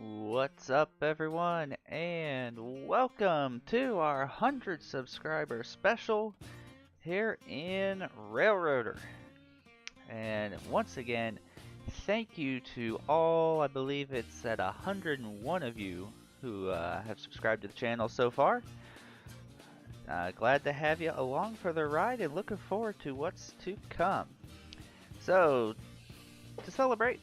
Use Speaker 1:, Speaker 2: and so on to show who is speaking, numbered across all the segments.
Speaker 1: What's up, everyone, and welcome to our 100 subscriber special here in Railroader. And once again, thank you to all, I believe it's at 101 of you who have subscribed to the channel so far. Glad to have you along for the ride and looking forward to what's to come. So, to celebrate,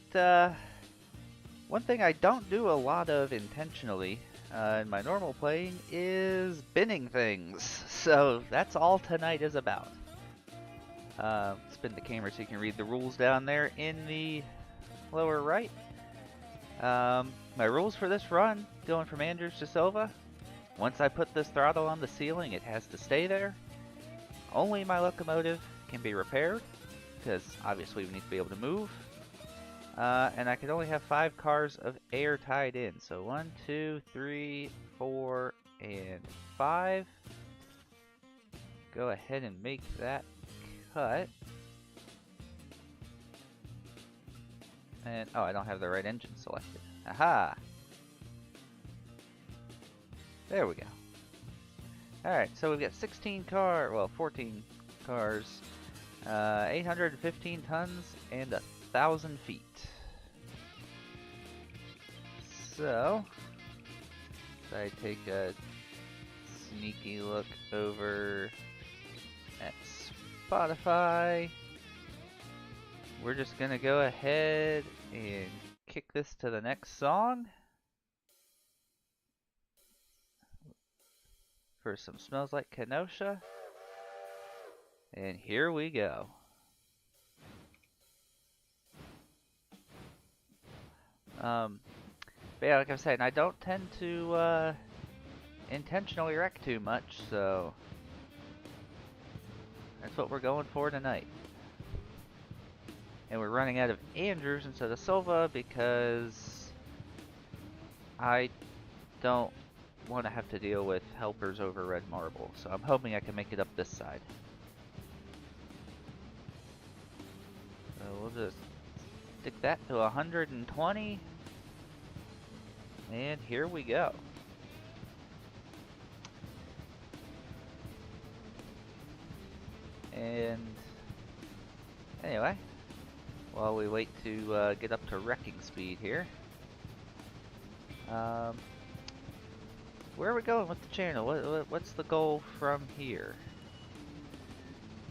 Speaker 1: one thing I don't do a lot of intentionally in my normal playing is binning things. So that's all tonight is about. Spin the camera so you can read the rules down there in the lower right. My rules for this run, going from Andrews to Silva. Once I put this throttle on the ceiling, it has to stay there. Only my locomotive can be repaired, because obviously we need to be able to move. And I can only have 5 cars of air tied in. So 1, 2, 3, 4, and 5. Go ahead and make that cut. And, oh, I don't have the right engine selected. Aha! There we go. Alright, so we've got 14 cars, 815 tons, and 1,000 feet. So, I take a sneaky look over at Spotify. We're just gonna go ahead and kick this to the next song for some Smells Like Kenosha. And here we go. But yeah, like I was saying, I don't tend to intentionally wreck too much, so that's what we're going for tonight. And we're running out of Andrews instead of Silva because I don't want to have to deal with helpers over Red Marble, so I'm hoping I can make it up this side. So we'll just stick that to 120. And here we go. And anyway, while we wait to get up to wrecking speed here, where are we going with the channel? What's the goal from here?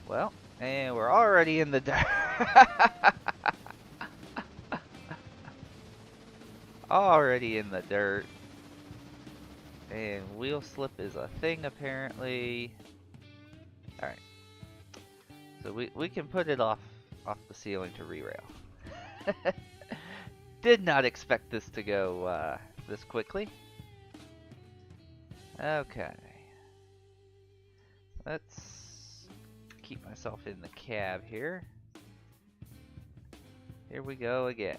Speaker 1: Well, and we're already in the dirt. Already in the dirt. And wheel slip is a thing apparently. Alright. So we can put it off the ceiling to re-rail. Did not expect this to go this quickly. Okay. Let's keep myself in the cab here. Here we go again.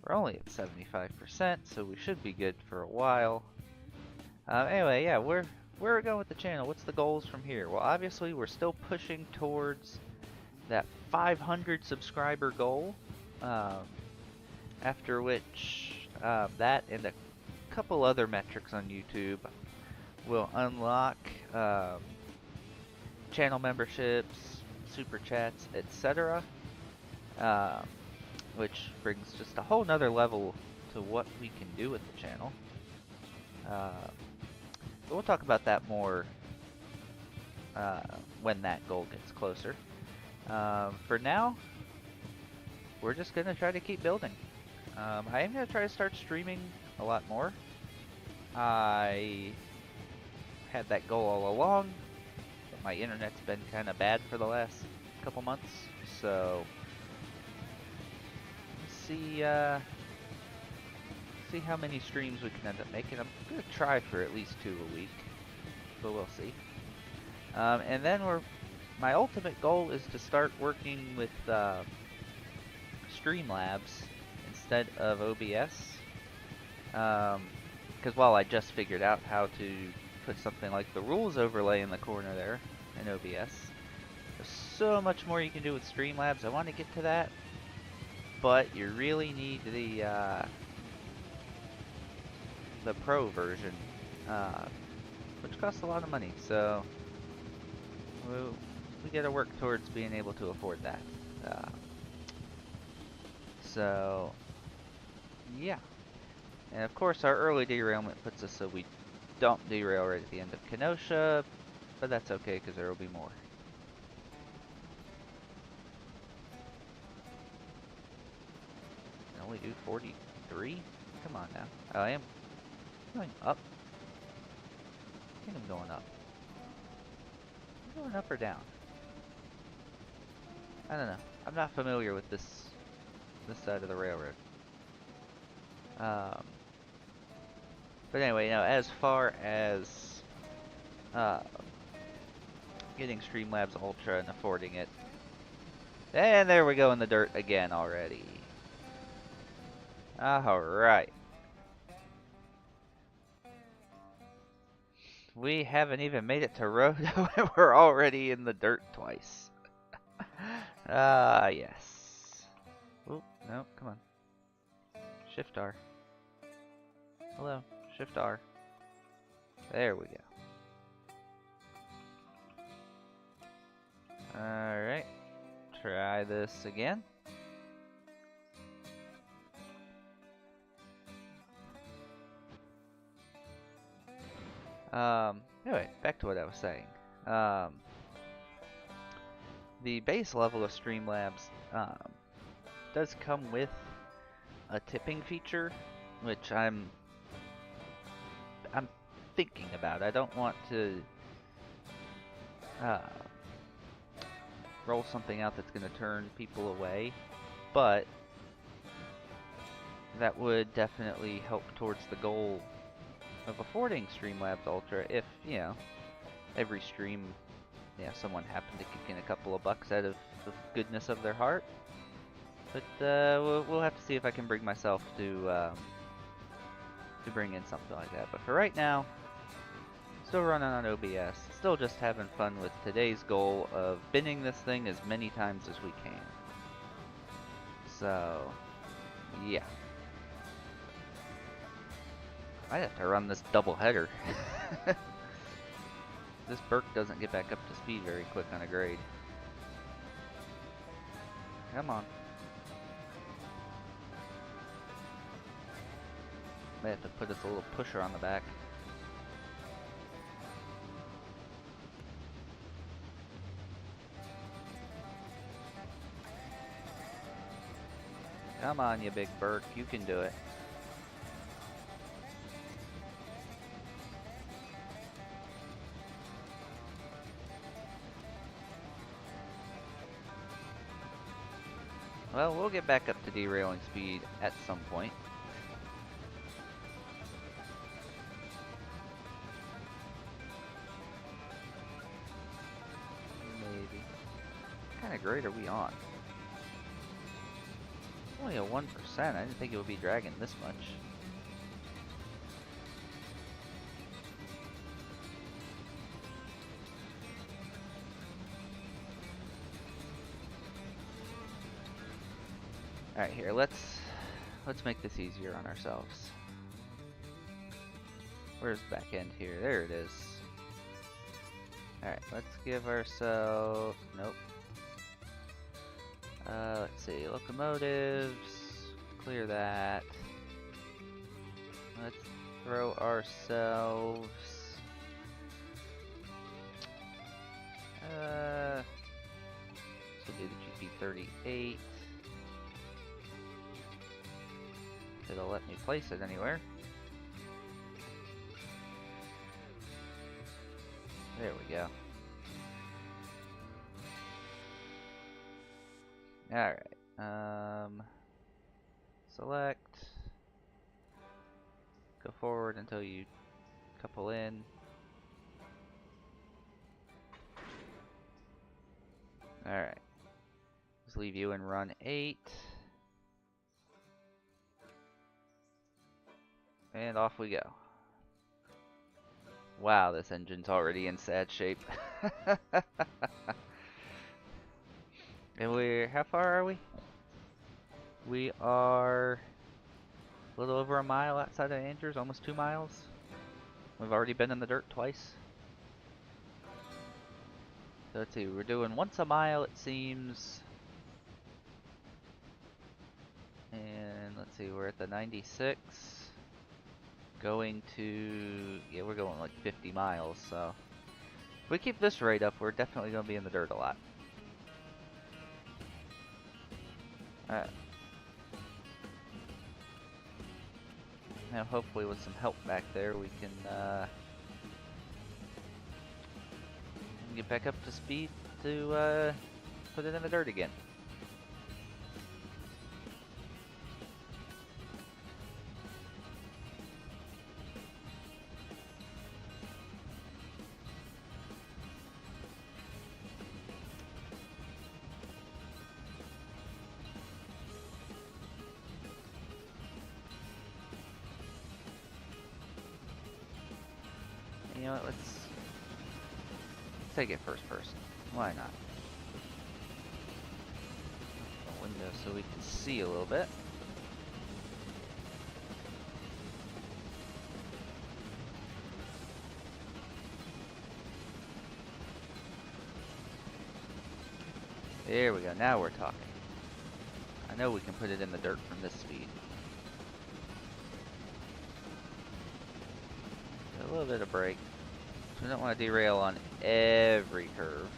Speaker 1: We're only at 75%, so we should be good for a while. Anyway, yeah, where are we going with the channel? What's the goals from here? Well, obviously, we're still pushing towards that 500 subscriber goal. After which, that and a couple other metrics on YouTube will unlock channel memberships, super chats, etc. Which brings just a whole nother level to what we can do with the channel. But we'll talk about that more when that goal gets closer. For now, we're just going to try to keep building. I am going to try to start streaming a lot more. I had that goal all along, but my internet's been kind of bad for the last couple months, so see how many streams we can end up making. I'm gonna try for at least 2 a week, but we'll see. And then my ultimate goal is to start working with Streamlabs instead of OBS. Because while I just figured out how to put something like the rules overlay in the corner there in OBS, there's so much more you can do with Streamlabs. I want to get to that. But you really need the the Pro version, which costs a lot of money. So we got to work towards being able to afford that. So yeah, and of course our early derailment puts us so we don't derail right at the end of Kenosha, but that's okay because there will be more. Only do 43? Come on now. Oh, I am going up. I think I'm going up. Am I going up or down? I don't know. I'm not familiar with this side of the railroad. But anyway, as far as getting Streamlabs Ultra and affording it, and there we go in the dirt again already. Alright. We haven't even made it to Roto and we're already in the dirt twice. Yes. Oh, no, come on. Shift R. Hello, Shift R. There we go. Alright. Try this again. Anyway, back to what I was saying. The base level of Streamlabs does come with a tipping feature, which I'm thinking about. I don't want to roll something out that's going to turn people away, but that would definitely help towards the goal of affording Streamlabs Ultra if, every stream, someone happened to kick in a couple of bucks out of the goodness of their heart. But we'll have to see if I can bring myself to bring in something like that. But for right now, still running on OBS, still just having fun with today's goal of binning this thing as many times as we can. So, yeah. I have to run this double header. This Burke doesn't get back up to speed very quick on a grade. Come on. May have to put us a little pusher on the back. Come on, you big Burke, you can do it. Well, we'll get back up to derailing speed at some point. Maybe. What kind of grade are we on? Only a 1%. I didn't think it would be dragging this much. Alright, here, let's make this easier on ourselves. Where's the back end here? There it is. Alright, let's give ourselves... Nope. Let's see, locomotives, clear that. Let's throw ourselves... this will do the GP38. It'll let me place it anywhere. There we go. Alright. Select. Go forward until you couple in. Alright. Let's leave you in run 8. And off we go. Wow, this engine's already in sad shape. And how far are we? We are A little over a mile outside of Andrews, almost 2 miles. We've already been in the dirt twice. So let's see, we're doing once a mile it seems. And let's see, we're at the 96. Going to, yeah, we're going like 50 miles, so. If we keep this rate up, we're definitely going to be in the dirt a lot. Alright. Now hopefully with some help back there we can get back up to speed to put it in the dirt again. You know what, let's take it first person. Why not? The window so we can see a little bit. There we go, now we're talking. I know we can put it in the dirt from this speed. A little bit of brake. We don't want to derail on every curve.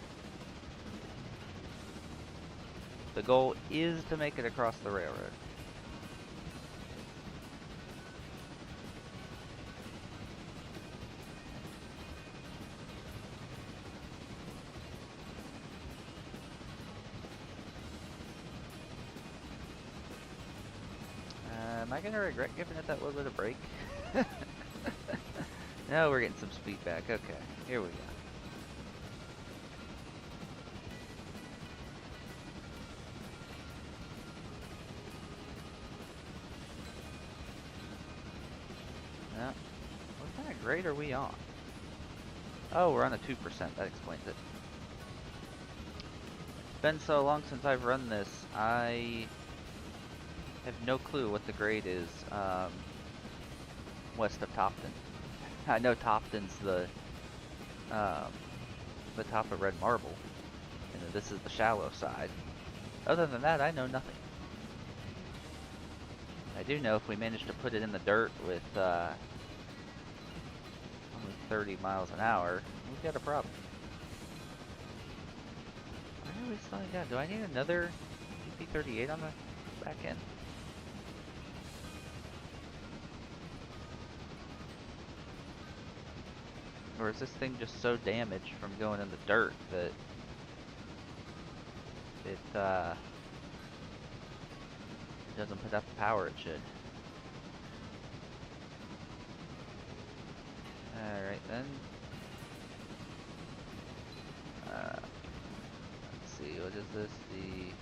Speaker 1: The goal is to make it across the railroad. Am I gonna regret giving it that little bit of brake? Now we're getting some speed back. Okay, here we go. Now, what kind of grade are we on? Oh, we're on a 2%. That explains it. It's been so long since I've run this, I have no clue what the grade is west of Topton. I know Topton's the top of Red Marble, and this is the shallow side. Other than that, I know nothing. I do know if we manage to put it in the dirt with only 30 miles an hour, we've got a problem. Why are we slowing down? Do I need another UP38 on the back end? Or is this thing just so damaged from going in the dirt that it doesn't put out the power it should? Alright then. Let's see, what is this? The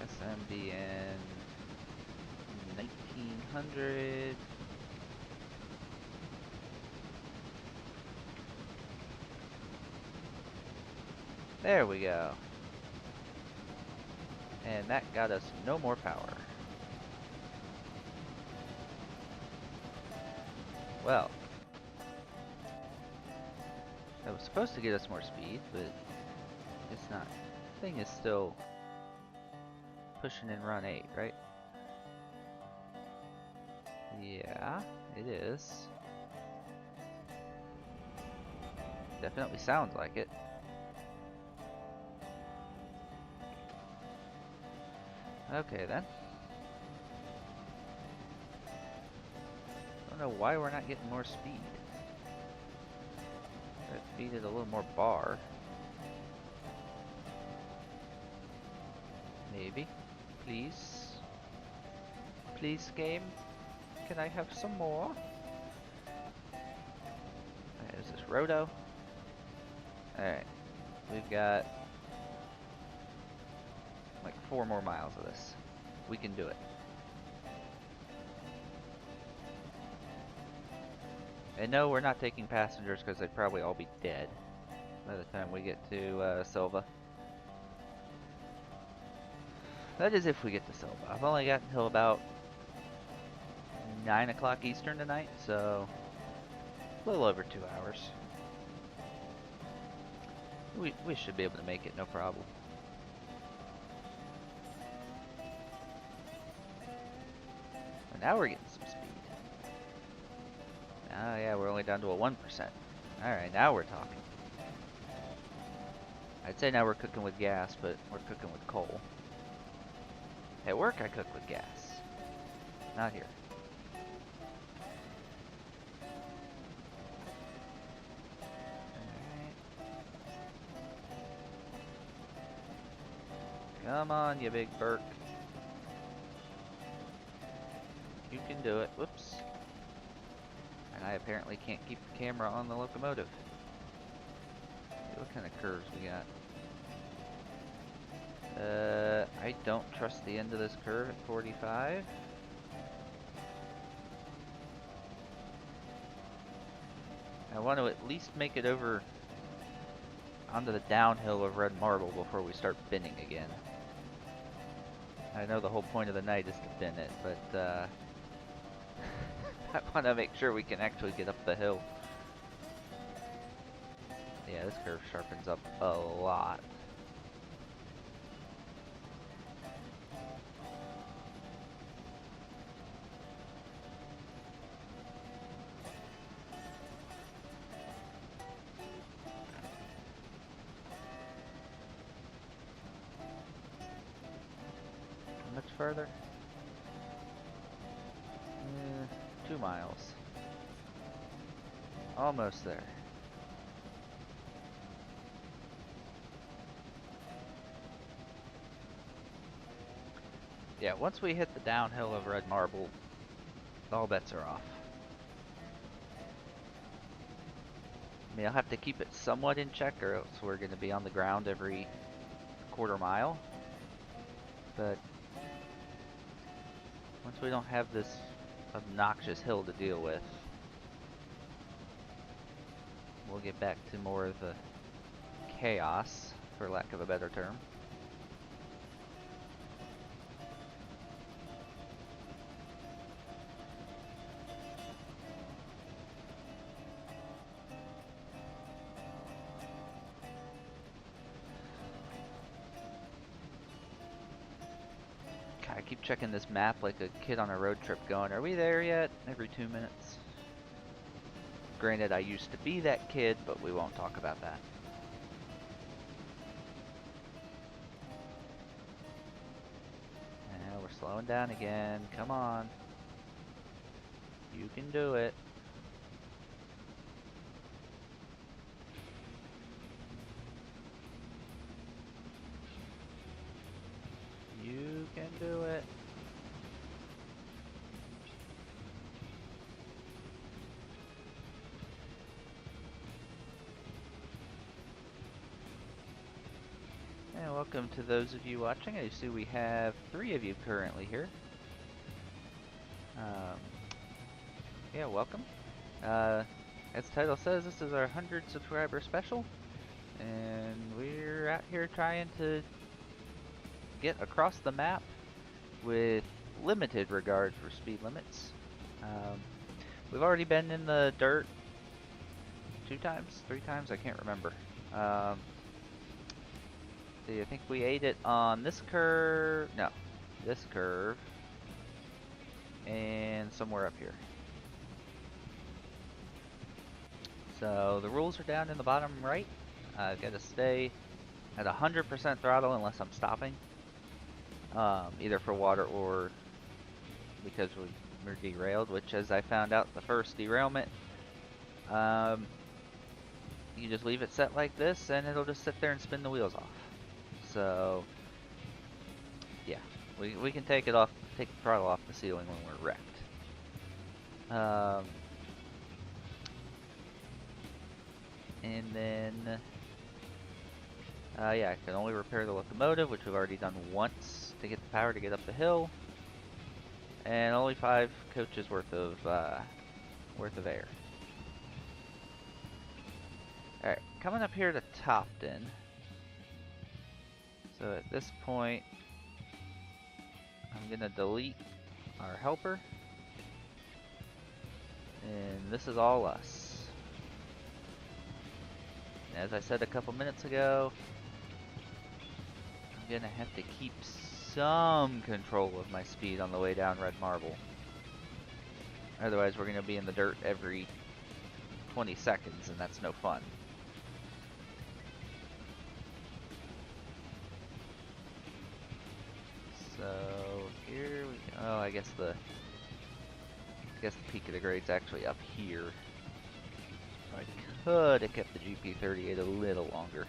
Speaker 1: SMBN 1900. There we go. And that got us no more power. Well, that was supposed to get us more speed, but it's not. The thing is still pushing in run 8, right? Yeah, it is. Definitely sounds like it. Okay then. I don't know why we're not getting more speed. That feed it a little more bar. Maybe. Please. Please, game. Can I have some more? There's this roto. Alright. We've got like 4 more miles of this. We can do it. And no, we're not taking passengers because they'd probably all be dead by the time we get to Silva. That is if we get to Silva. I've only got until about 9 o'clock Eastern tonight, so a little over 2 hours. We should be able to make it, no problem. And now we're getting some speed. Oh yeah, we're only down to a 1%. Alright, now we're talking. I'd say now we're cooking with gas, but we're cooking with coal. At work I cook with gas. Not here. Come on, you big Burke. You can do it. Whoops. And I apparently can't keep the camera on the locomotive. See what kind of curves we got. I don't trust the end of this curve at 45. I want to at least make it over onto the downhill of Red Marble before we start binning again. I know the whole point of the night is to bin it, but I want to make sure we can actually get up the hill. Yeah, this curve sharpens up a lot. Much further? 2 miles. Almost there. Yeah, once we hit the downhill of Red Marble, all bets are off. I mean, I'll have to keep it somewhat in check or else we're going to be on the ground every quarter mile. But once we don't have this obnoxious hill to deal with, we'll get back to more of the chaos, for lack of a better term. I keep checking this map like a kid on a road trip going, are we there yet? Every 2 minutes. Granted, I used to be that kid, but we won't talk about that. And we're slowing down again. Come on. You can do it. You can do it. And welcome to those of you watching. I see we have 3 of you currently here. Yeah, welcome. As the title says, this is our 100 subscriber special. And we're out here trying to get across the map with limited regard for speed limits. We've already been in the dirt 2 times, 3 times, I can't remember. See, I think we ate it on this curve, no, this curve, and somewhere up here. So the rules are down in the bottom right. I've got to stay at 100% throttle unless I'm stopping. Either for water or because we're derailed, which, as I found out the first derailment, you just leave it set like this and it'll just sit there and spin the wheels off. So yeah, we can take the throttle off the ceiling when we're wrecked. And then yeah, I can only repair the locomotive, which we've already done once to get the power to get up the hill, and only 5 coaches worth of air. All right, coming up here to Topton. So at this point, I'm gonna delete our helper. And this is all us. And as I said a couple minutes ago, I'm gonna have to keep some control of my speed on the way down Red Marble. Otherwise, we're gonna be in the dirt every 20 seconds, and that's no fun. So here we go. Oh, I guess the peak of the grade's actually up here. I could have kept the GP38 a little longer.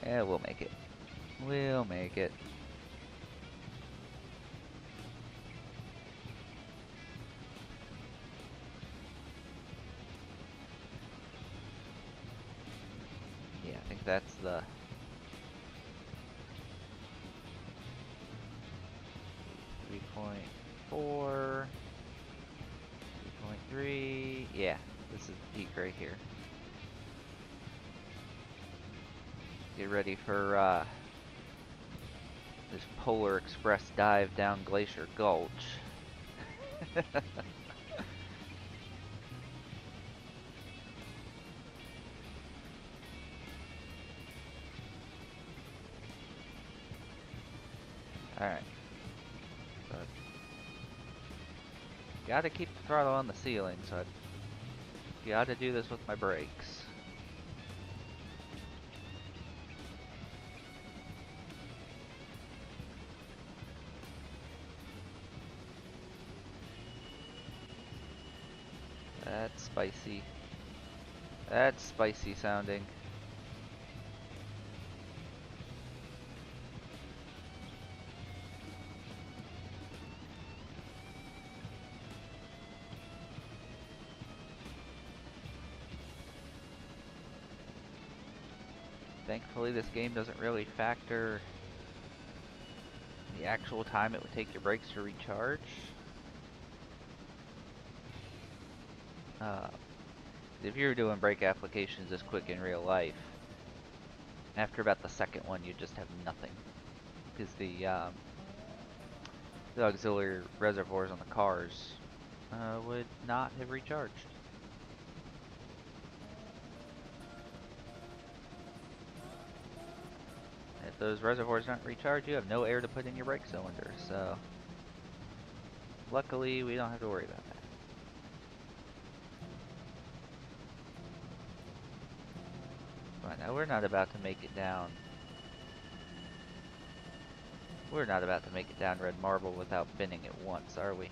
Speaker 1: Yeah, we'll make it. We'll make it. Yeah, I think that's the 3.4, 3.3. Yeah, this is the peak right here. Get ready for this Polar Express dive down Glacier Gulch. Alright. So gotta keep the throttle on the ceiling, so I gotta do this with my brakes. That's spicy. That's spicy sounding. Thankfully, this game doesn't really factor the actual time it would take your brakes to recharge. If you were doing brake applications this quick in real life, after about the second one, you just have nothing, because the auxiliary reservoirs on the cars would not have recharged. If those reservoirs aren't recharged, you have no air to put in your brake cylinder, so luckily we don't have to worry about that. Right, now we're not about to make it down. We're not about to make it down Red Marble without binning it once, are we?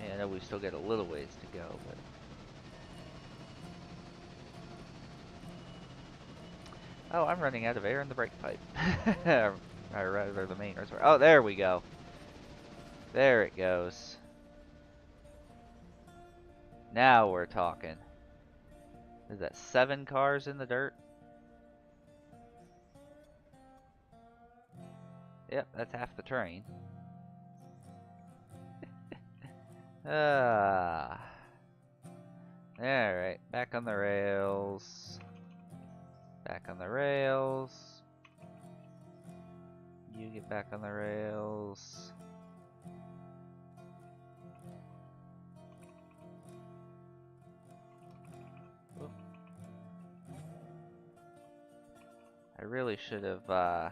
Speaker 1: Yeah, I know we still got a little ways to go, but... Oh, I'm running out of air in the brake pipe. Or rather, the main reservoir. Oh, there we go. There it goes. Now we're talking. Is that 7 cars in the dirt? Yep, that's half the train. Alright, back on the rails. Back on the rails. You get back on the rails. Oop. I really should have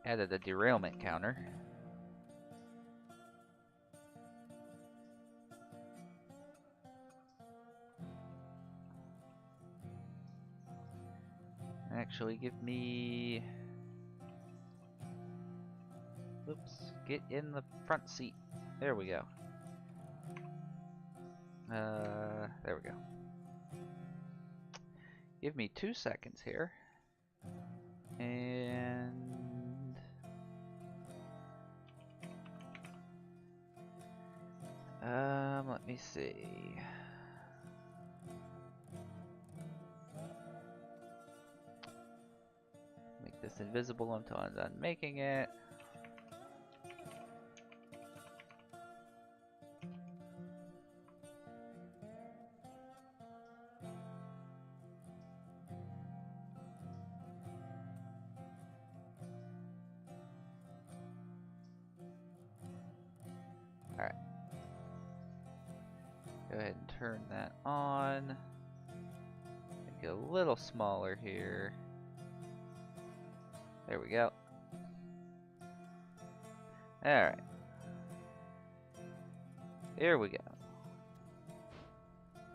Speaker 1: added a derailment counter. Actually, give me... Oops, get in the front seat. There we go. There we go. Give me 2 seconds here. And... let me see. Make this invisible until I'm done making it. Go ahead and turn that on. Make it a little smaller here. There we go. Alright. Here we go.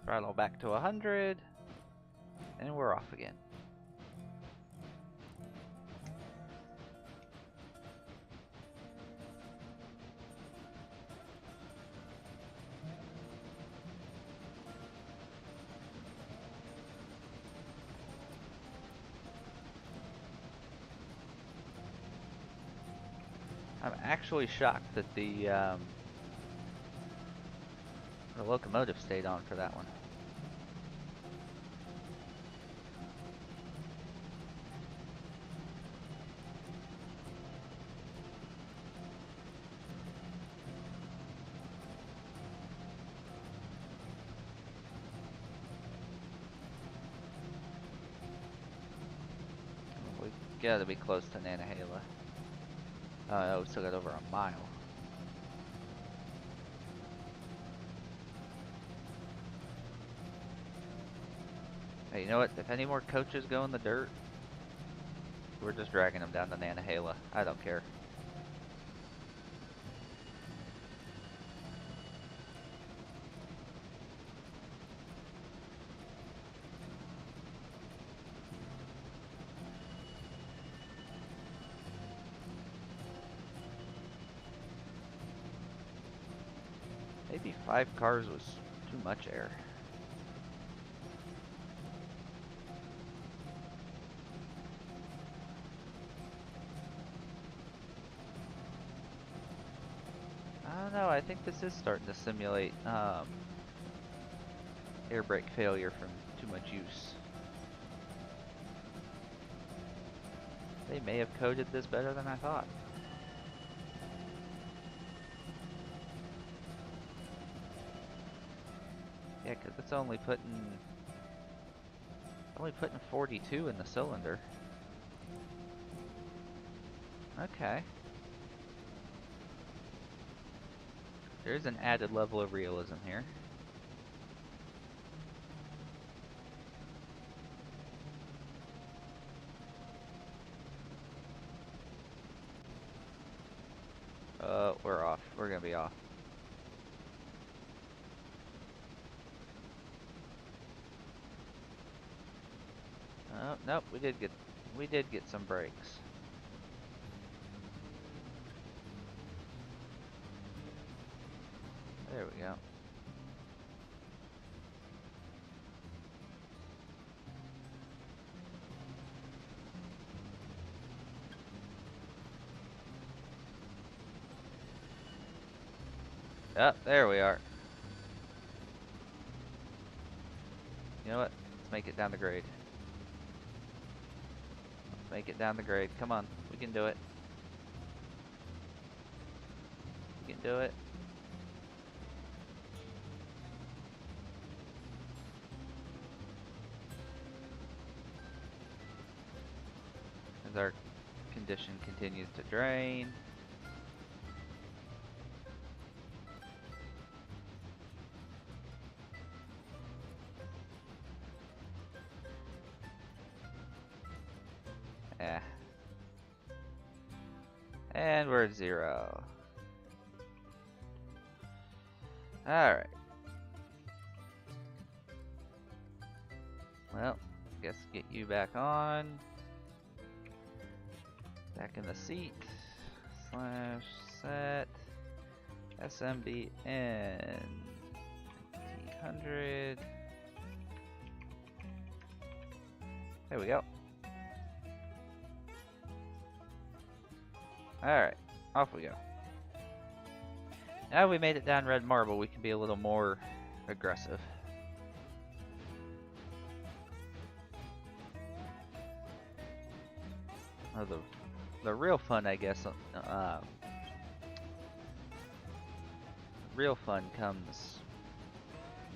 Speaker 1: Throttle back to 100. And we're off again. I'm actually shocked that the locomotive stayed on for that one. We gotta be close to Nantahala. Oh no, we still got over a mile. Hey, you know what? If any more coaches go in the dirt, we're just dragging them down to Nantahala. I don't care. Maybe 5 cars was too much air. I don't know, I think this is starting to simulate air brake failure from too much use. They may have coded this better than I thought. Yeah, because it's only putting 42 in the cylinder. Okay. There's an added level of realism here. We're off. We're gonna be off. Oh, nope, we did get some brakes. There we go. Oh, there we are. You know what? Let's make it down the grade. Let's make it down the grade. Come on, we can do it. We can do it. As our condition continues to drain. Yeah. And we're at 0. Alright. Well, guess get you back on. Back in the seat. /set SMBN T100. There we go. Alright, off we go. Now we made it down Red Marble, we can be a little more aggressive. Oh, the real fun, I guess, real fun comes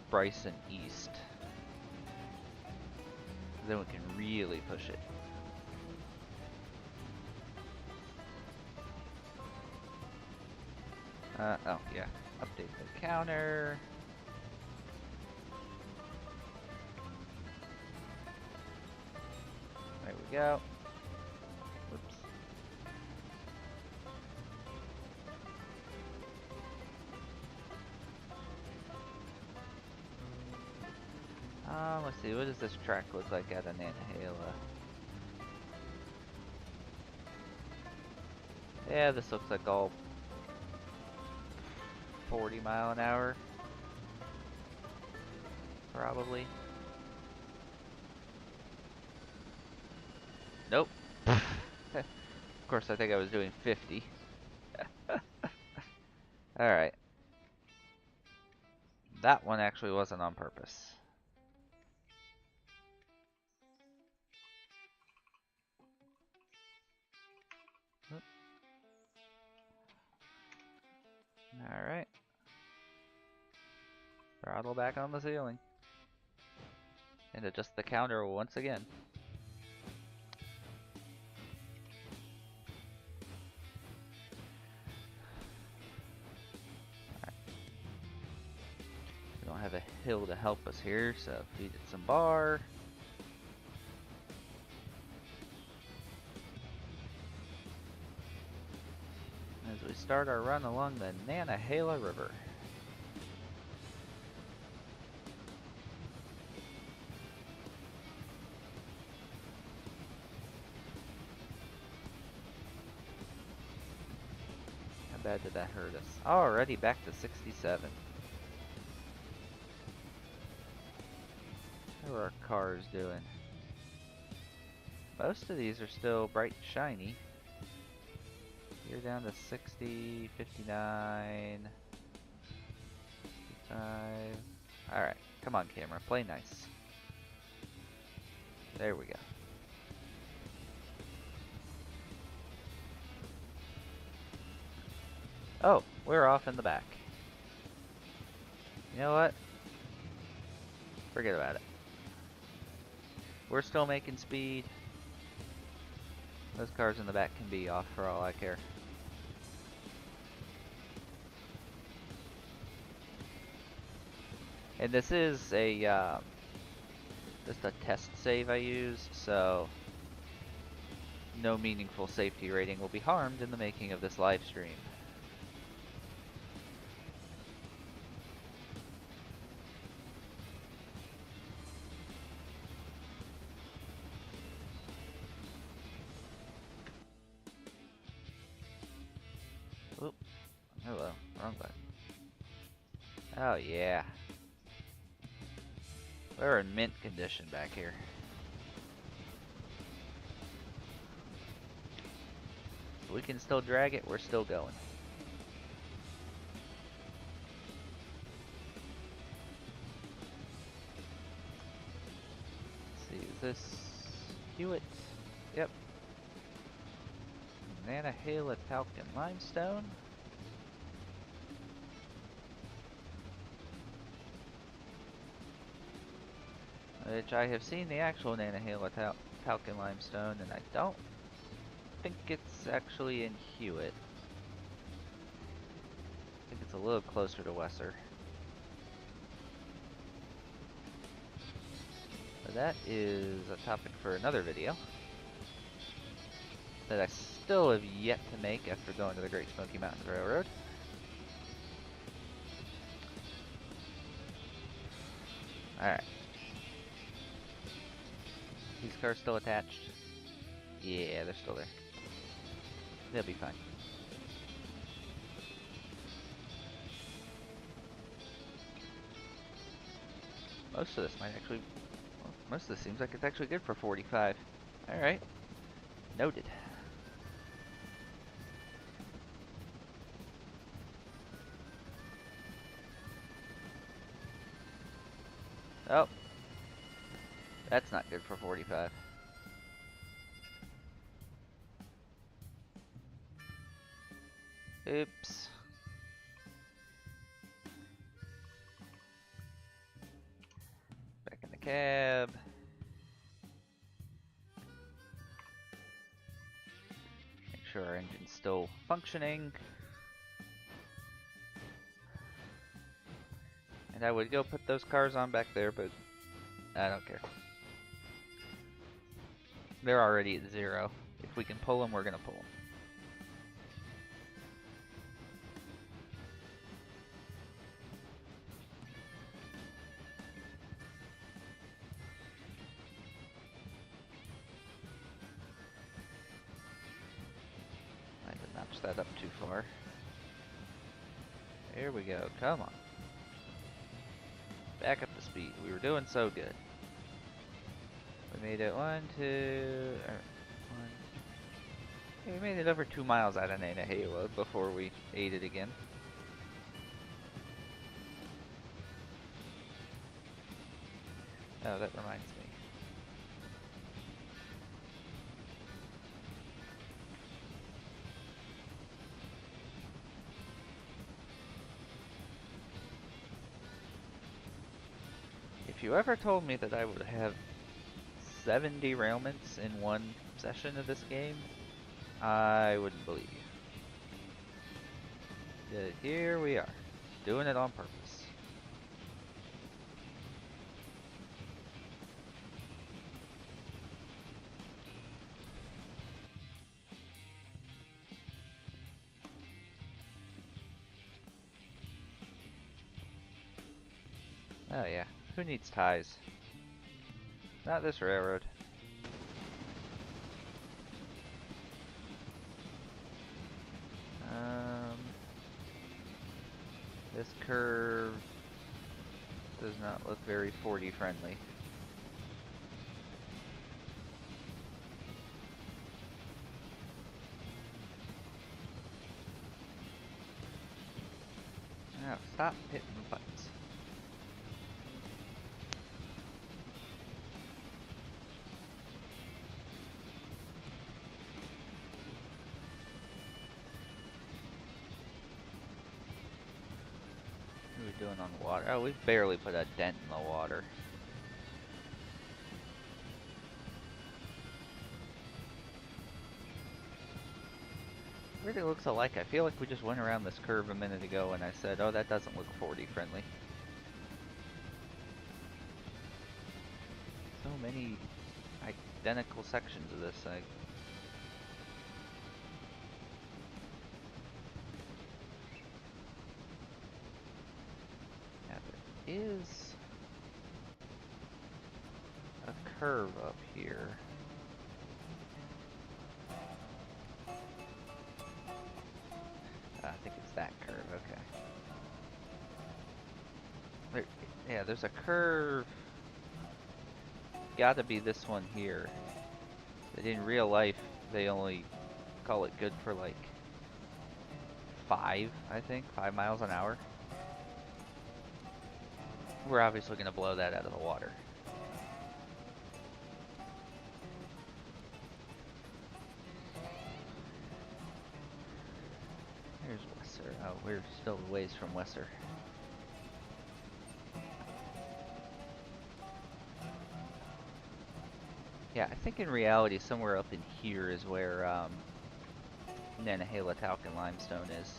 Speaker 1: Bryson East. Then we can really push it. Oh yeah, update the counter. we go. Whoops. Let's see, what does this track look like at an Nantahala? Yeah, this looks like all 40 mile an hour. Probably. Nope. Of course, I think I was doing 50. Alright. That one actually wasn't on purpose. Alright. Throttle back on the ceiling. And adjust the counter once again. Alright. We don't have a hill to help us here, so feed it some bar. As we start our run along the Nantahala River. How bad did that hurt us? Already back to 67. How are our cars doing? Most of these are still bright and shiny. You're down to 60, 59, 55. Alright, come on camera, play nice. There we go. Oh, we're off in the back. You know what? Forget about it. We're still making speed. Those cars in the back can be off for all I care. And this is a just a test save I use, so no meaningful safety rating will be harmed in the making of this live stream. Oop. Hello, wrong button. Oh yeah. We're in mint condition back here. We can still drag it, we're still going. Let's see, is this Hewitt? Yep. Nantahala Talc and Limestone. Which I have seen the actual Nantahala Talc and Limestone, and I don't think it's actually in Hewitt. I think it's a little closer to Wesser. But that is a topic for another video that I still have yet to make after going to the Great Smoky Mountains Railroad. Alright. These cars still attached? Yeah, they're still there. They'll be fine. Most of this might actually... Well, most of this seems like it's actually good for 45. Alright. Noted. Oh. That's not good for 45. Oops. Back in the cab. Make sure our engine's still functioning. And I would go put those cars on back there, but I don't care. They're already at 0. If we can pull them, we're gonna pull them. I did notch that up too far. There we go. Come on. Back up to speed. We were doing so good. We made it 1, 2, yeah, we made it over 2 miles out of Nantahala before we ate it again. Oh, that reminds me. If you ever told me that I would have 7 derailments in one session of this game, I wouldn't believe you. Yet here we are, doing it on purpose. Oh yeah, who needs ties? Not this railroad. This curve does not look very 40 friendly. Now stop hitting the buttons. What are we doing on the water? Oh, we've barely put a dent in the water. Really looks alike. I feel like we just went around this curve a minute ago and I said, oh, that doesn't look 40 friendly. So many identical sections of this thing. Yeah, there is a curve up here. I think it's that curve, okay. Yeah, there's a curve. Gotta be this one here. But in real life, they only call it good for like 5, I think, 5 miles an hour. We're obviously gonna blow that out of the water. Here's Wesser. Oh, we're still a ways from Wesser. Yeah, I think in reality somewhere up in here is where Nantahala Talc and Limestone is.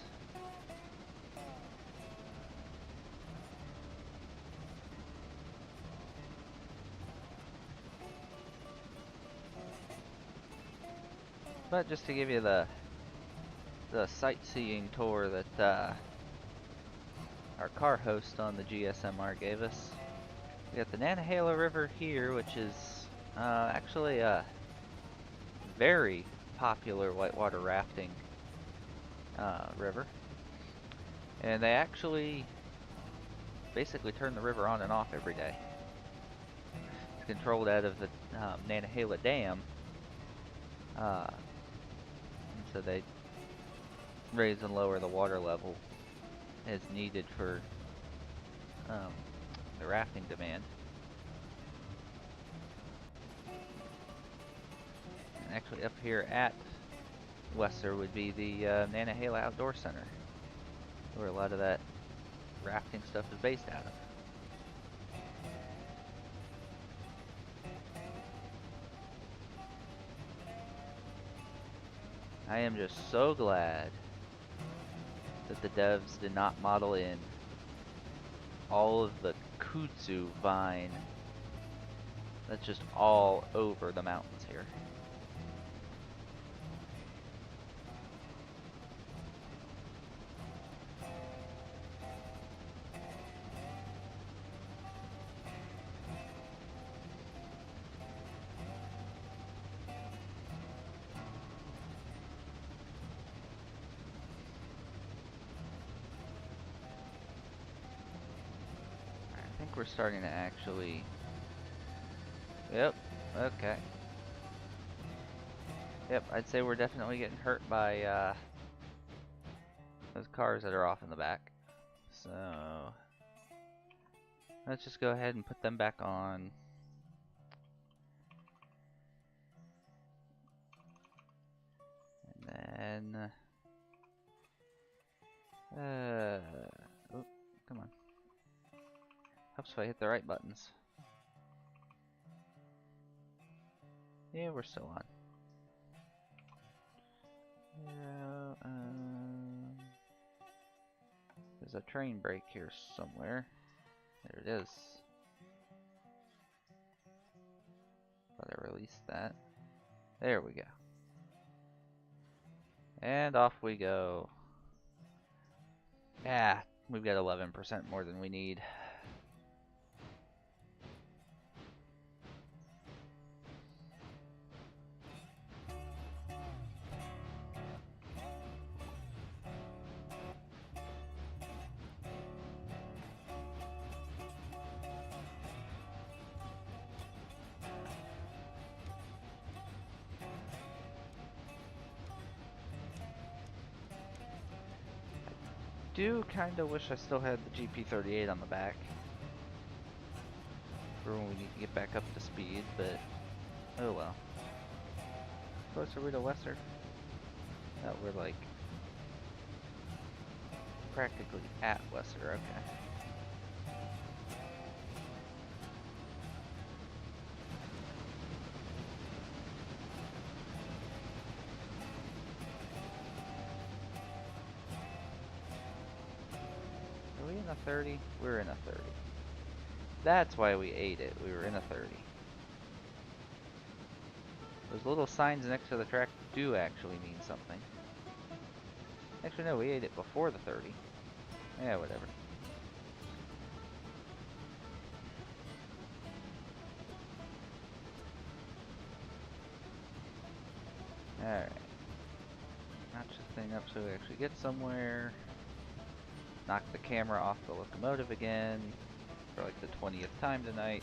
Speaker 1: But just to give you the sightseeing tour that our car host on the GSMR gave us. We got the Nantahala River here, which is actually a very popular whitewater rafting river. And they actually basically turn the river on and off every day. It's controlled out of the Nantahala Dam. So they raise and lower the water level as needed for the rafting demand. And actually up here at Wesser would be the Nantahala Outdoor Center, where a lot of that rafting stuff is based out of. I am just so glad that the devs did not model in all of the kudzu vine that's just all over the mountains here. I think we're starting to actually... Yep, okay. Yep, I'd say we're definitely getting hurt by those cars that are off in the back. So let's just go ahead and put them back on. And then oh, come on. Helps if I hit the right buttons. Yeah, we're still on. There's a train brake here somewhere. There it is. Thought I released that. There we go. And off we go. Yeah, we've got 11% more than we need. Do kind of wish I still had the GP38 on the back for when we need to get back up to speed, but oh well. Close are we to Wesser? No, we're like practically at Wesser, okay. Are we in a 30? We're in a 30. That's why we ate it. We were in a 30. Those little signs next to the track do actually mean something. Actually, no, we ate it before the 30. Yeah, whatever. Alright. Notch this thing up so we actually get somewhere. Knock the camera off the locomotive again for like the 20th time tonight.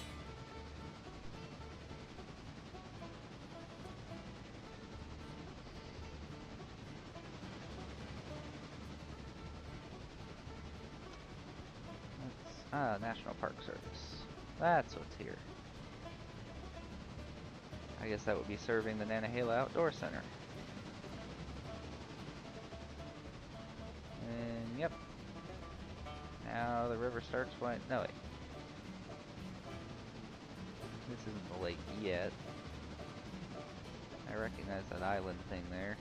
Speaker 1: National Park Service. That's what's here. I guess that would be serving the Nantahala Outdoor Center. And yep. Now the river starts flowing. No, wait. This isn't the lake yet. I recognize that island thing there.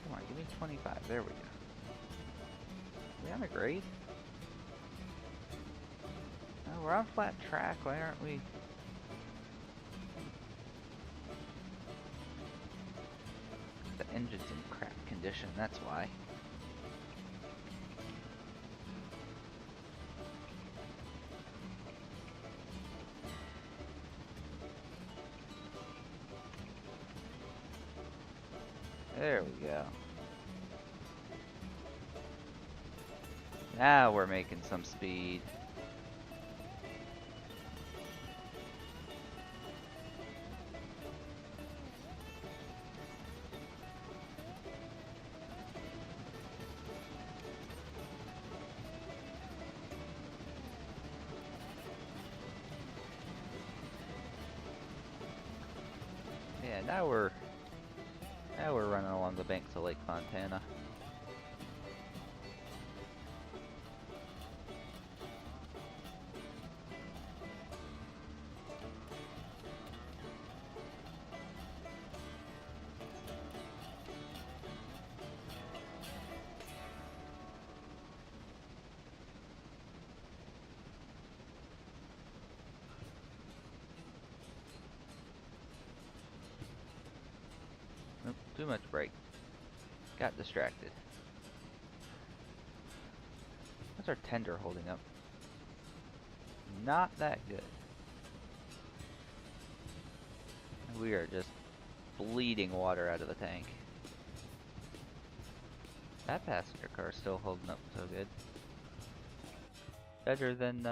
Speaker 1: Come on, give me 25. There we go. Are we on a grade? No, we're on flat track. Why aren't we? The engine's in crap condition, that's why. There we go. Now we're making some speed. Yeah, now we're running along the banks of Lake Fontana. too much brake. Got distracted. How's our tender holding up? Not that good. We are just bleeding water out of the tank. That passenger car is still holding up so good. Better than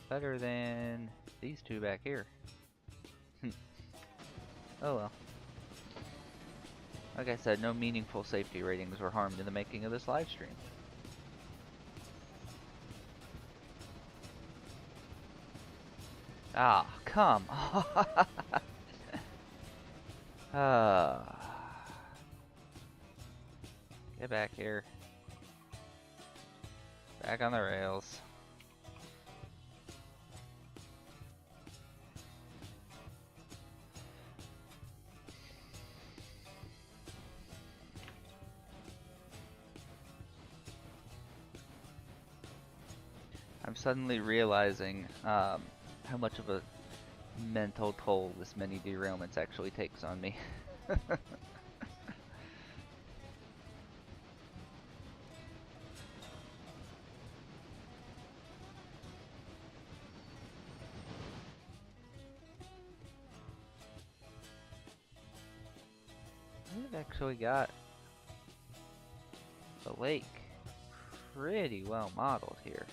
Speaker 1: better than these two back here. Oh well. Like I said, no meaningful safety ratings were harmed in the making of this live stream. Ah, come on. Get back here. Back on the rails. I'm suddenly realizing how much of a mental toll this many derailments actually takes on me. We've actually got the lake pretty well modeled here.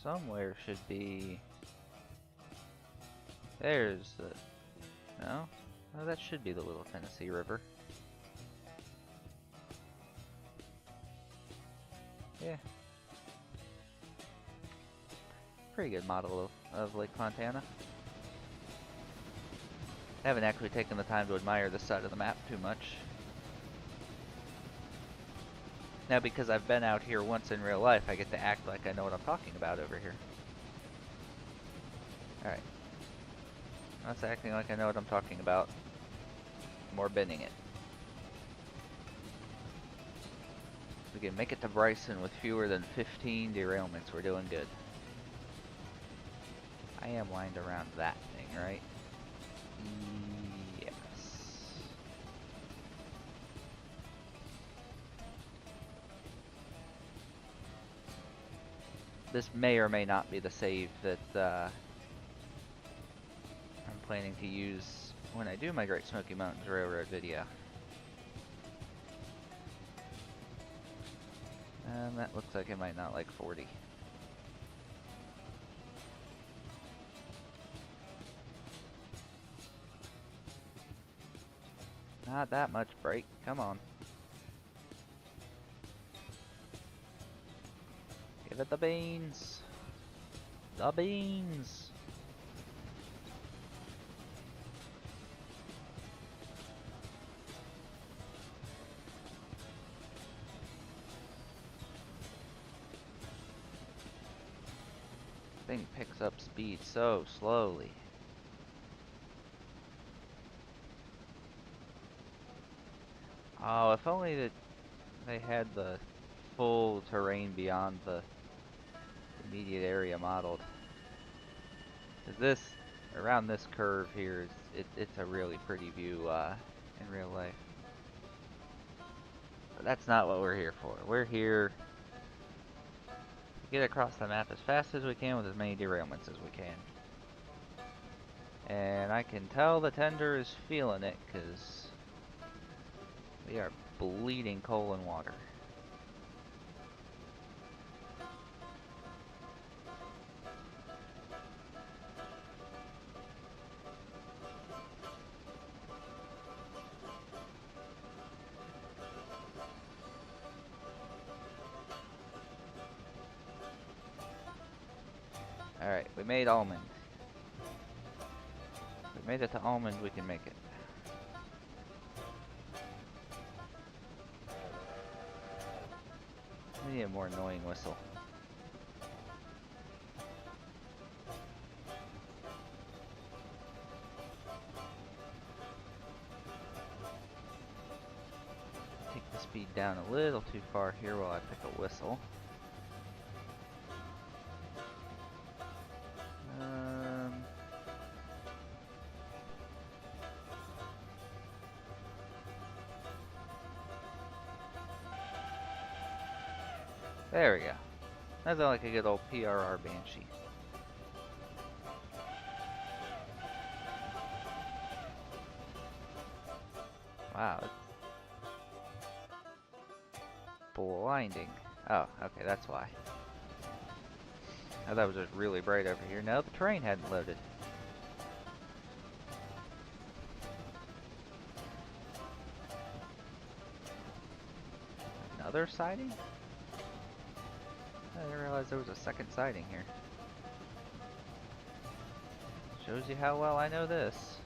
Speaker 1: Somewhere should be... There's the... No? Oh, that should be the Little Tennessee River. Yeah. Pretty good model of Lake Fontana. I haven't actually taken the time to admire this side of the map too much. Now, because I've been out here once in real life, I get to act like I know what I'm talking about over here. Alright. That's acting like I know what I'm talking about. More bending it. We can make it to Bryson with fewer than 15 derailments. We're doing good. I am lined around that thing, right? Yes. This may or may not be the save that I'm planning to use when I do my Great Smoky Mountains Railroad video. And that looks like it might not like 40. Not that much brake, come on. Give it the beans. The beans. Thing picks up speed so slowly. Oh, if only that they had the full terrain beyond the immediate area modeled. 'Cause this, around this curve here, it's a really pretty view in real life. But that's not what we're here for. We're here to get across the map as fast as we can with as many derailments as we can. And I can tell the tender is feeling it, because we are bleeding coal and water. Alright, we made Almond. If we made it to Almond, we can make it. We need a more annoying whistle. Take the speed down a little too far here while I pick a whistle. There we go. Nothing like a good old PRR Banshee. Wow, it's blinding. Oh, okay, that's why. I thought it was just really bright over here. No, the train hadn't loaded. Another sighting? I didn't realize there was a second sighting here. Shows you how well I know this.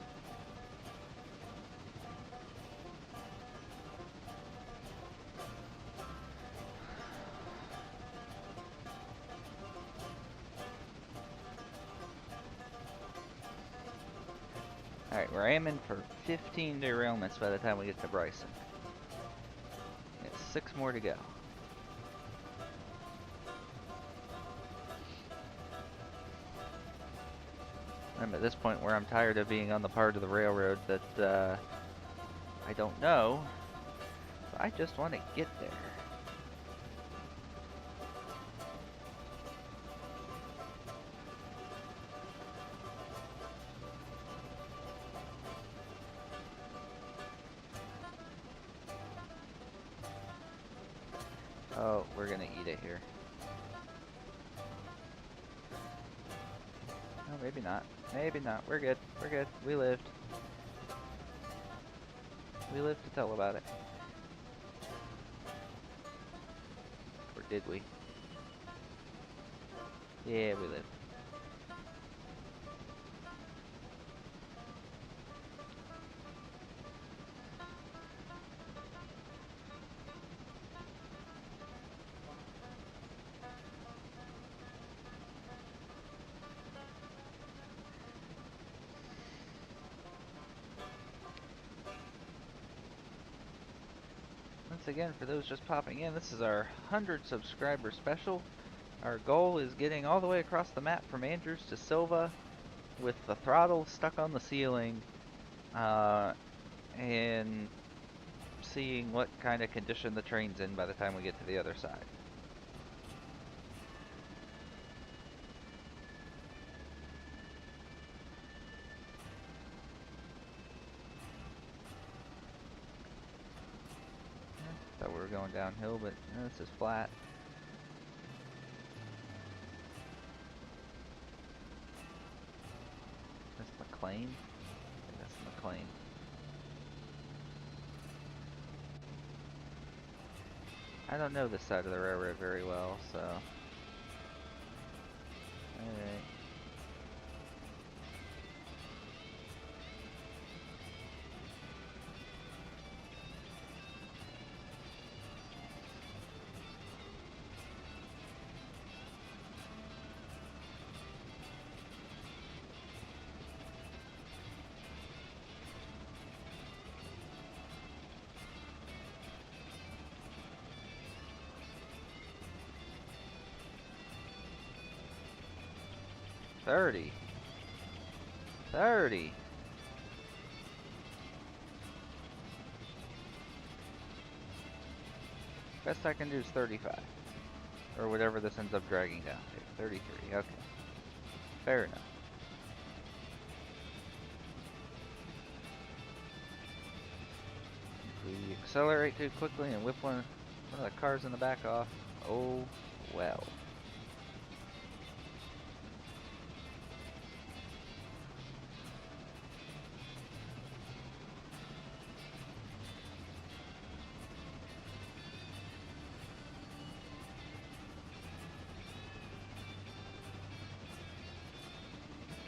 Speaker 1: Alright, we're aiming for 15 derailments by the time we get to Bryson. Got 6 more to go. I'm at this point where I'm tired of being on the part of the railroad that I don't know. So I just want to get there. Oh, we're gonna eat it here. No, maybe not. Maybe not. We're good. We're good. We lived. We lived to tell about it. Or did we? Yeah, we lived. Once again, for those just popping in, this is our 100 subscriber special. Our goal is getting all the way across the map from Andrews to Silva with the throttle stuck on the ceiling and seeing what kind of condition the train's in by the time we get to the other side. Thought we were going downhill, but this is flat. That's McLean? I think that's McLean. I don't know this side of the railroad very well, so... Alright. $30. Best I can do is 35. Or whatever this ends up dragging down to. 33, okay. Fair enough. If we accelerate too quickly and whip one of the cars in the back off, oh well.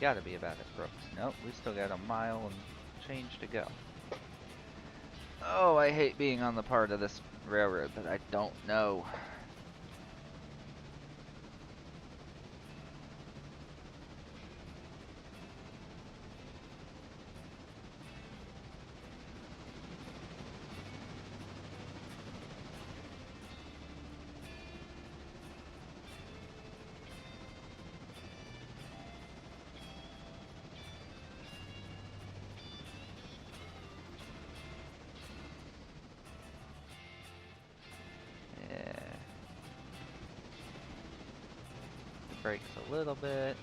Speaker 1: Gotta be about it, Brooks. Nope, we still got a mile and change to go. Oh, I hate being on the part of this railroad that I don't know. brakes a little bit.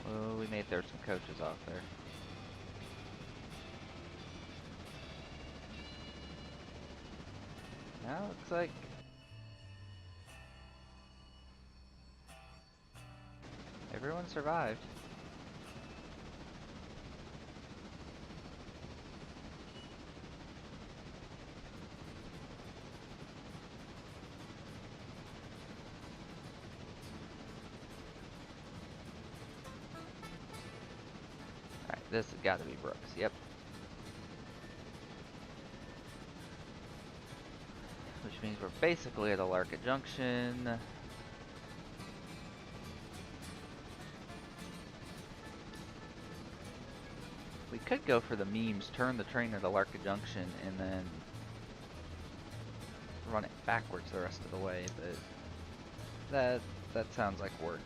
Speaker 1: Oh, we may throw some coaches off there. Now looks like everyone survived. Alright, this has got to be Brooks, yep. Which means we're basically at Alarka Junction. We could go for the memes, turn the train at Alarka Junction, and then run it backwards the rest of the way, but that sounds like work.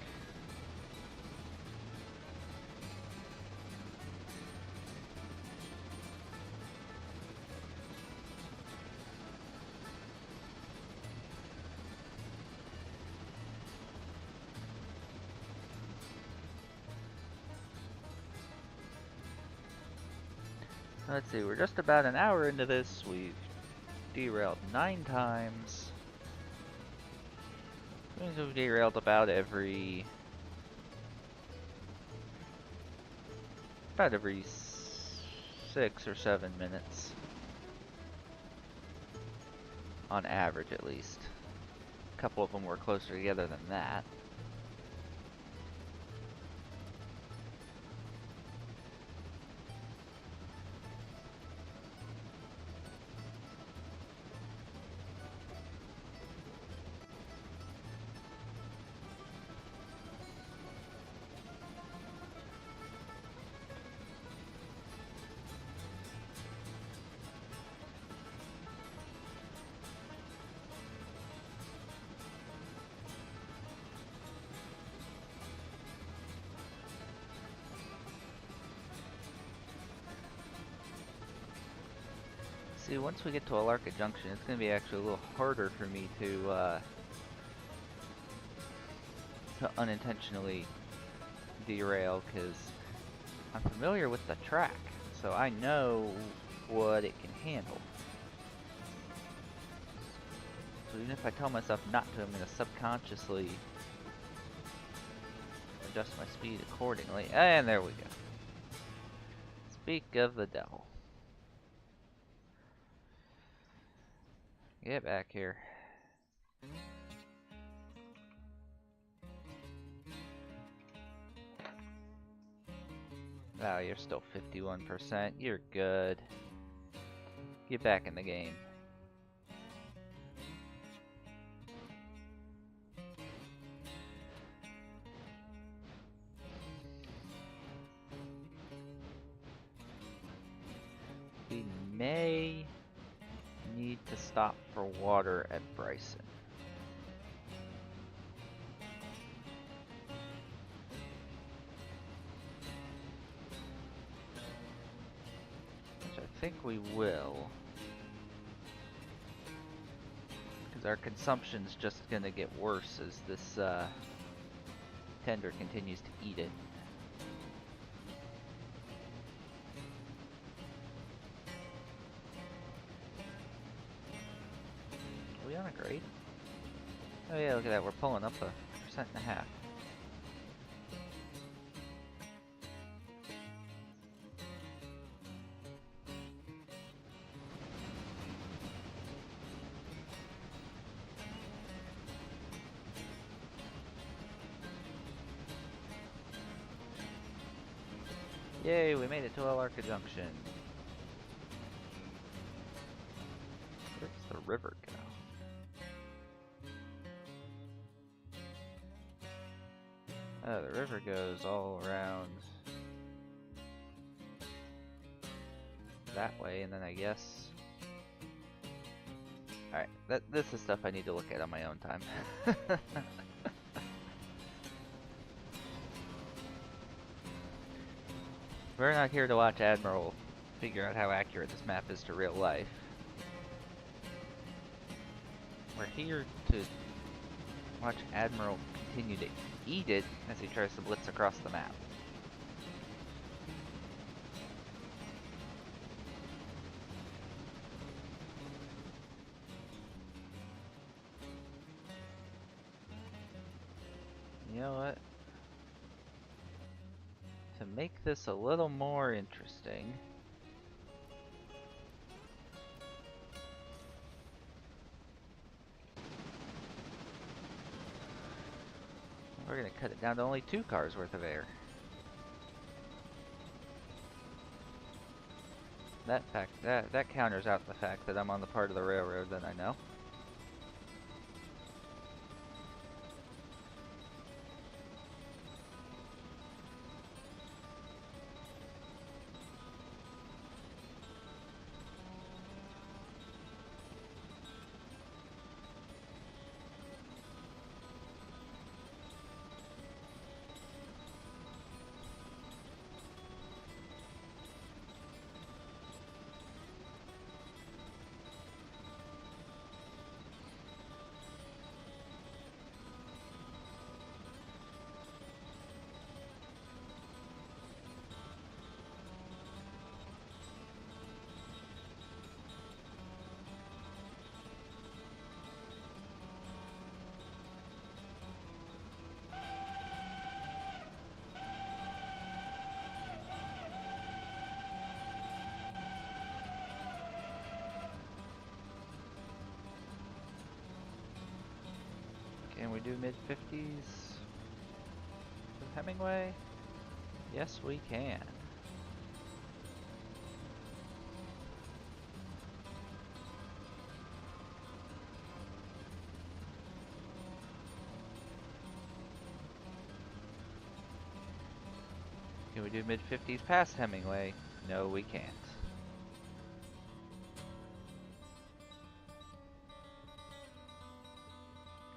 Speaker 1: Let's see, we're just about an hour into this. We've derailed 9 times. That means we've derailed about every 6 or 7 minutes. On average, at least. A couple of them were closer together than that. See, once we get to Alarka Junction, it's going to be actually a little harder for me to unintentionally derail, because I'm familiar with the track, so I know what it can handle. So even if I tell myself not to, I'm going to subconsciously adjust my speed accordingly. And there we go. Speak of the devil. Get back here. Oh, you're still 51%. You're good. Get back in the game. We may need to stop for water at Bryson. Which I think we will. Because our consumption's just gonna get worse as this tender continues to eat it. Are we on a grade? Oh yeah, look at that, we're pulling up 1.5%. Yay, we made it to Alarka Junction. Where does the river go? Oh, the river goes all around that way, and then I guess... Alright, this is stuff I need to look at on my own time. We're not here to watch Admiral figure out how accurate this map is to real life. we're here to watch Admiral continue to eat it as he tries to blitz across the map. You know what? To make this a little more interesting, we're gonna cut it down to only 2 cars worth of air. That counters out the fact that I'm on the part of the railroad that I know. Can we do mid-50s with Hemingway? Yes, we can. Can we do mid-50s past Hemingway? No, we can't.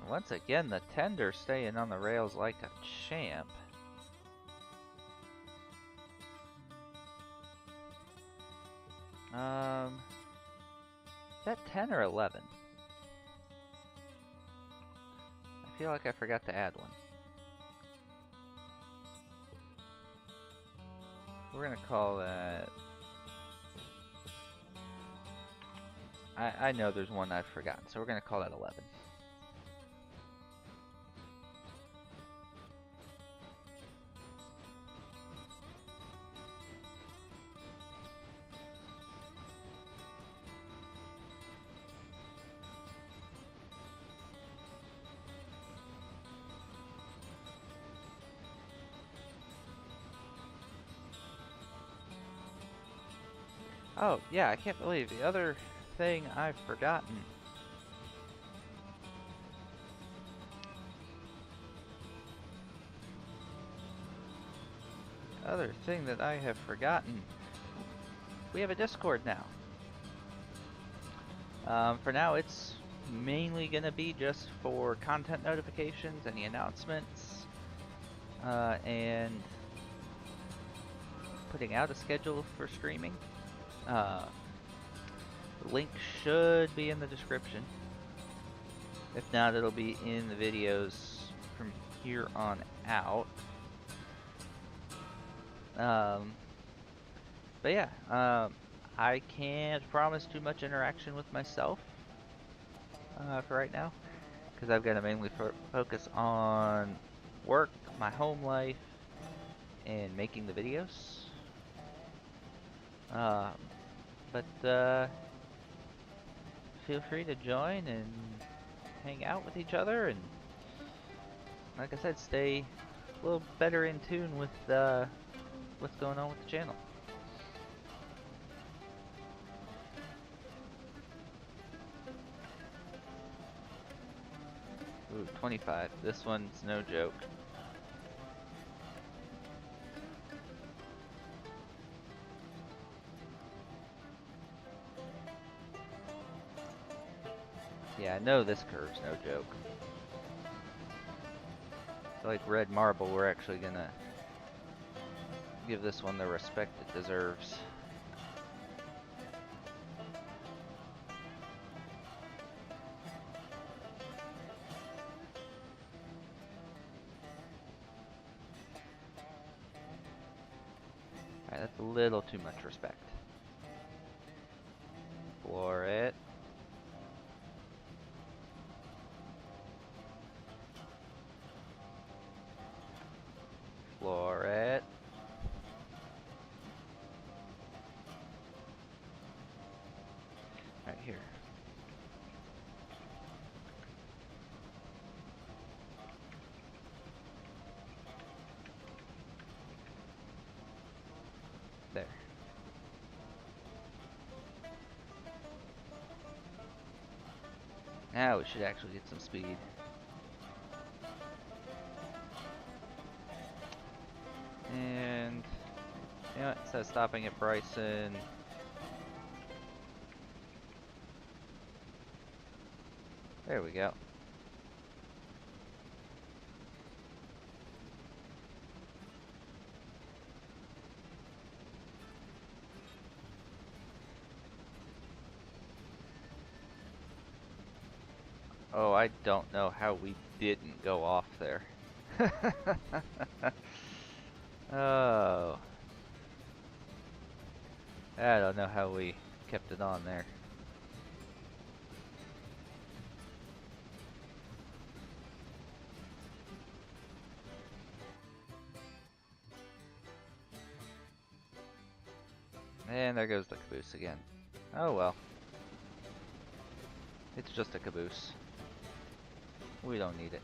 Speaker 1: Once again, the tender staying on the rails like a champ. Is that 10 or 11? I feel like I forgot to add one. We're gonna call that... I know there's one I've forgotten, so we're gonna call that 11. Oh, yeah, I can't believe the other thing I've forgotten. Other thing that I have forgotten. We have a Discord now. For now, it's mainly going to be just for content notifications, any announcements, and putting out a schedule for streaming. The link should be in the description. If not, it'll be in the videos from here on out. But yeah, I can't promise too much interaction with myself for right now, because I've got to mainly focus on work, my home life, and making the videos. But feel free to join and hang out with each other, and like I said, stay a little better in tune with what's going on with the channel. Ooh, 25. This one's no joke. Yeah, I know this curve's no joke. It's like red marble, we're actually gonna give this one the respect it deserves. that's a little too much respect. Floor it. Floor it. Right here. There. Now we should actually get some speed. And you know what? Instead of stopping at Bryson, there we go. Oh, I don't know how we didn't go off there. Oh. I don't know how we kept it on there. And there goes the caboose again. Oh well. It's just a caboose. We don't need it.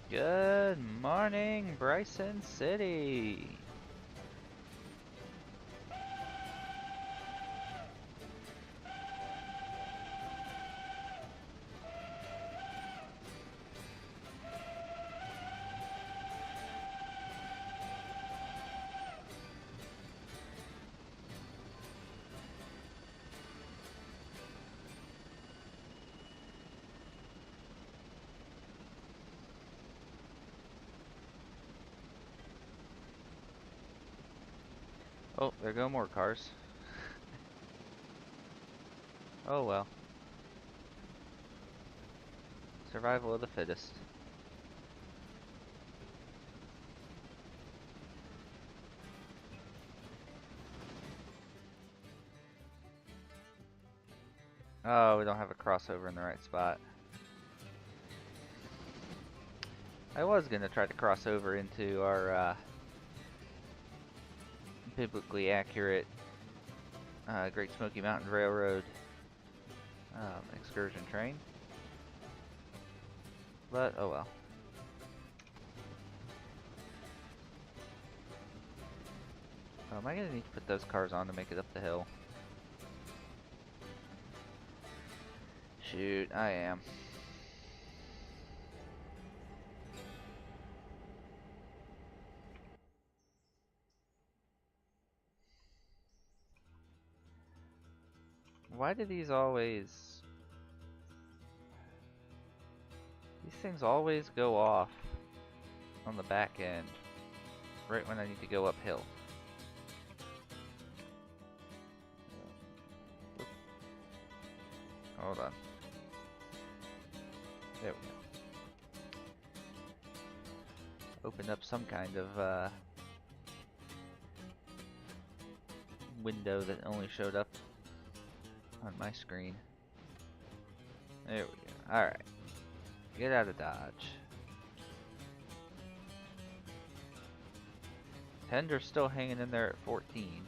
Speaker 1: Good morning, Bryson City. Oh, there go more cars. Oh well. Survival of the fittest. Oh, we don't have a crossover in the right spot. I was gonna try to cross over into our biblically accurate Great Smoky Mountain Railroad excursion train. But, oh well. Oh, am I gonna need to put those cars on to make it up the hill? Shoot, I am. Why do these always... These things always go off on the back end, right when I need to go uphill. Hold on. There we go. Opened up some kind of window that only showed up on my screen. There we go. Alright. Get out of Dodge. Tender's still hanging in there at 14.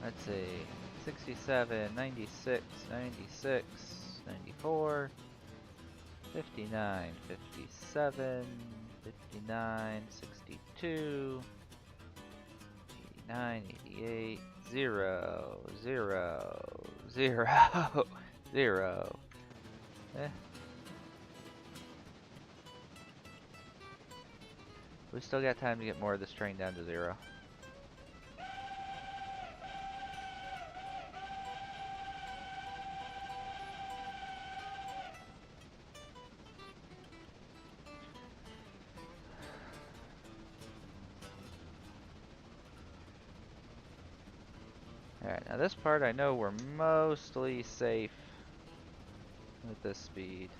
Speaker 1: Let's see. 67, 96, 96, 94, 59, 57, 59, 62, 988, 0, 0, 0, 0. Eh. We still got time to get more of this train down to 0. Alright, now this part I know we're mostly safe with this speed.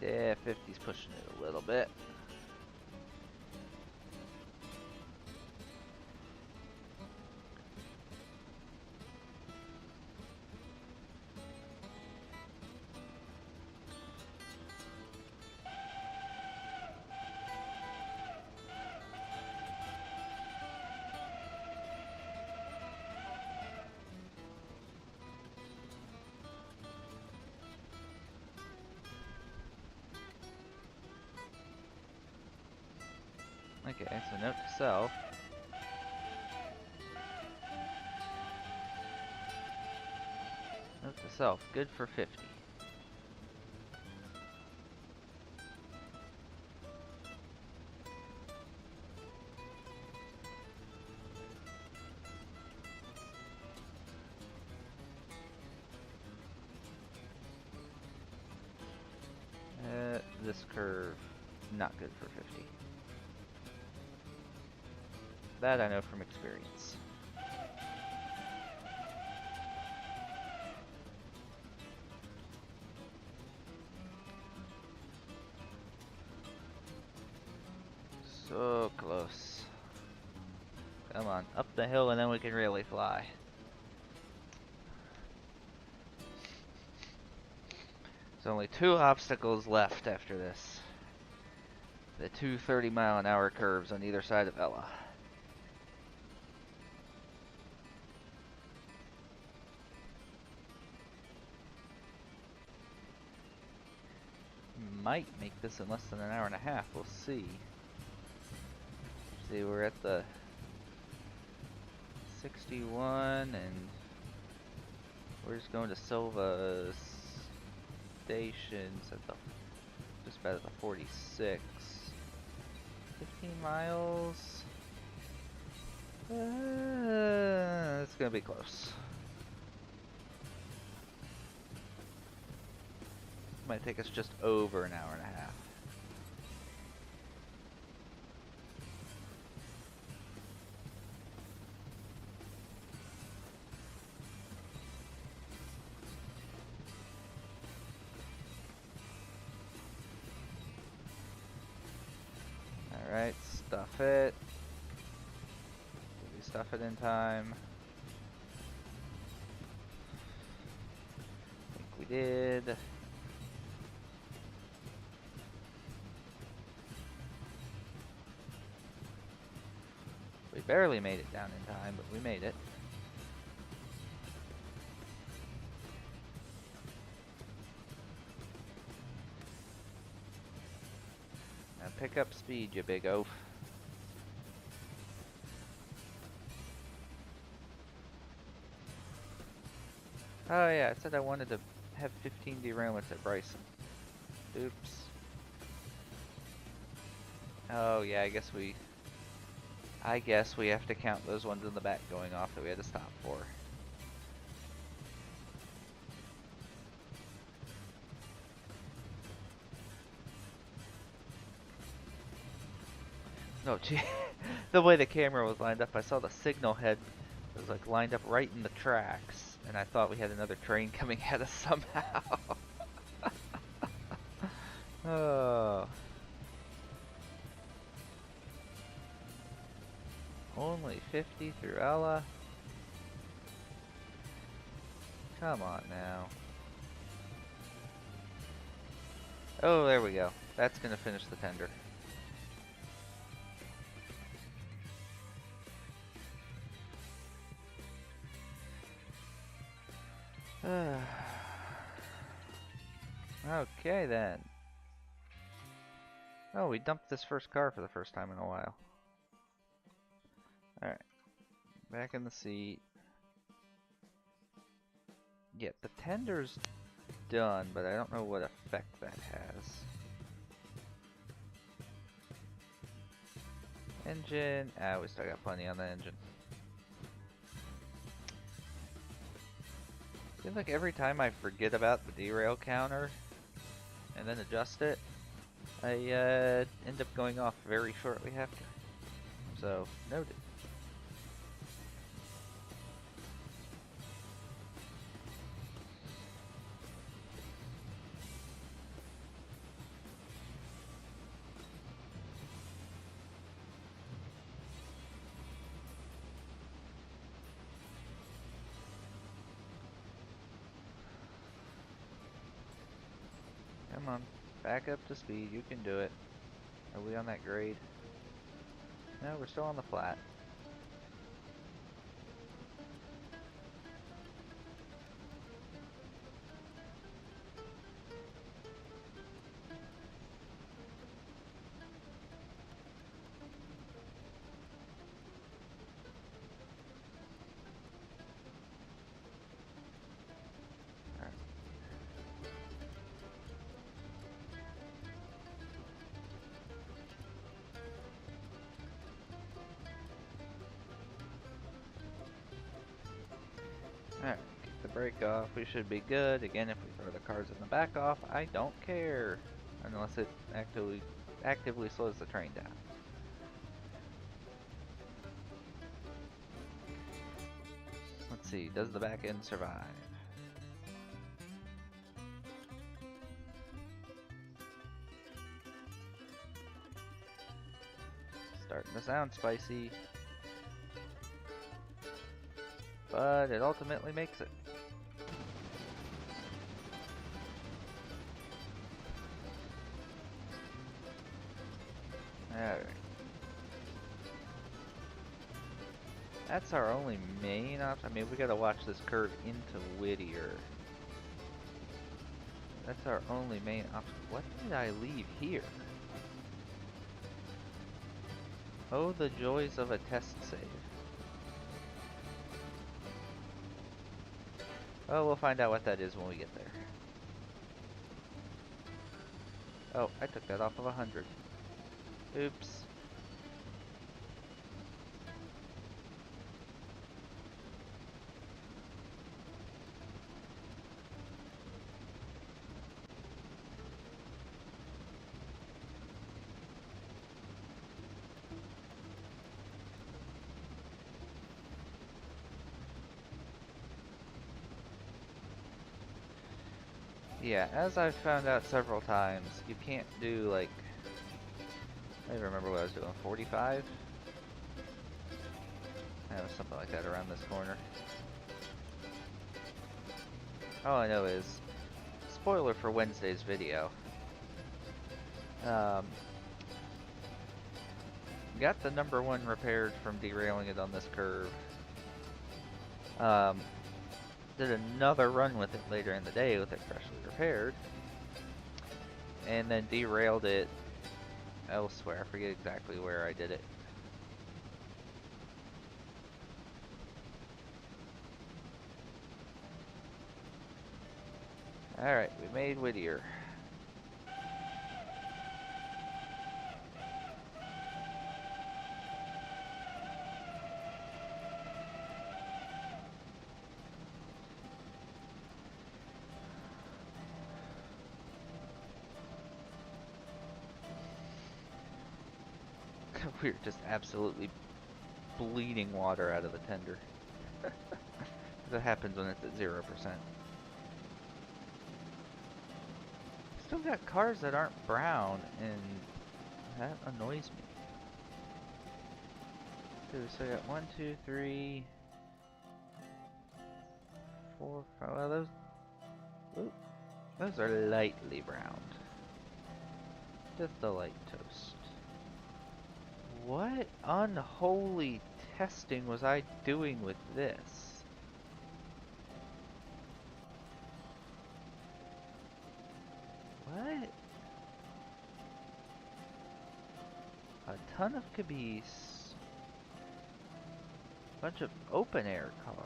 Speaker 1: Yeah, 50's pushing it a little bit. Okay, so note to self. Note to self, good for 50. This curve, not good for 50. That I know from experience. So close. Come on, up the hill and then we can really fly. There's only 2 obstacles left after this. The 2 30-mile-an-hour curves on either side of Ella. Might make this in less than an hour and a half, we'll see. See, we're at the 61 and we're just going to Silva Stations at the just about at the 46. 15 miles. It's gonna be close. Might take us just over an hour and a half. Alright, stuff it. Did we stuff it in time? I think we did. We barely made it down in time, but we made it. Now pick up speed, you big oaf. Oh yeah, I said I wanted to have 15 derailments at Bryson. Oops. Oh yeah, I guess we have to count those ones in the back going off that we had to stop for. No, gee, the way the camera was lined up, I saw the signal head was like lined up right in the tracks, and I thought we had another train coming at us somehow. Oh. Only 50 through Ella. Come on now. Oh, there we go. That's gonna finish the tender. Okay then. Oh, we dumped this first car for the first time in a while. Alright. Back in the seat. Yeah, the tender's done, but I don't know what effect that has. Engine. Ah, we still got plenty on the engine. Seems like every time I forget about the derail counter and then adjust it, I end up going off very shortly after. So, noted. Come on, back up to speed, you can do it. Are we on that grade? No, we're still on the flat. Alright, kick the brake off, we should be good. Again, if we throw the cars in the back off, I don't care. Unless it actively slows the train down. Let's see, does the back end survive? Starting to sound spicy. But it ultimately makes it. Alright. That's our only main option. I mean, we gotta watch this curve into Whittier. That's our only main option. What did I leave here? Oh, the joys of a test save. Oh, we'll find out what that is when we get there. Oh, I took that off of 100. Oops. Yeah, as I've found out several times, you can't do like, I don't remember what I was doing, 45? It was something like that around this corner. All I know is, spoiler for Wednesday's video. Got the number one repaired from derailing it on this curve. Did another run with it later in the day with it freshly repaired. And then derailed it elsewhere. I forget exactly where I did it. Alright, we made Whittier. We're just absolutely bleeding water out of the tender. That happens when it's at 0%. Still got cars that aren't brown, and that annoys me. So I got 1, 2, 3, 4, 5. Well, those are lightly browned. Just a light toast. What unholy testing was I doing with this? ton of caboose. Bunch of open air cars.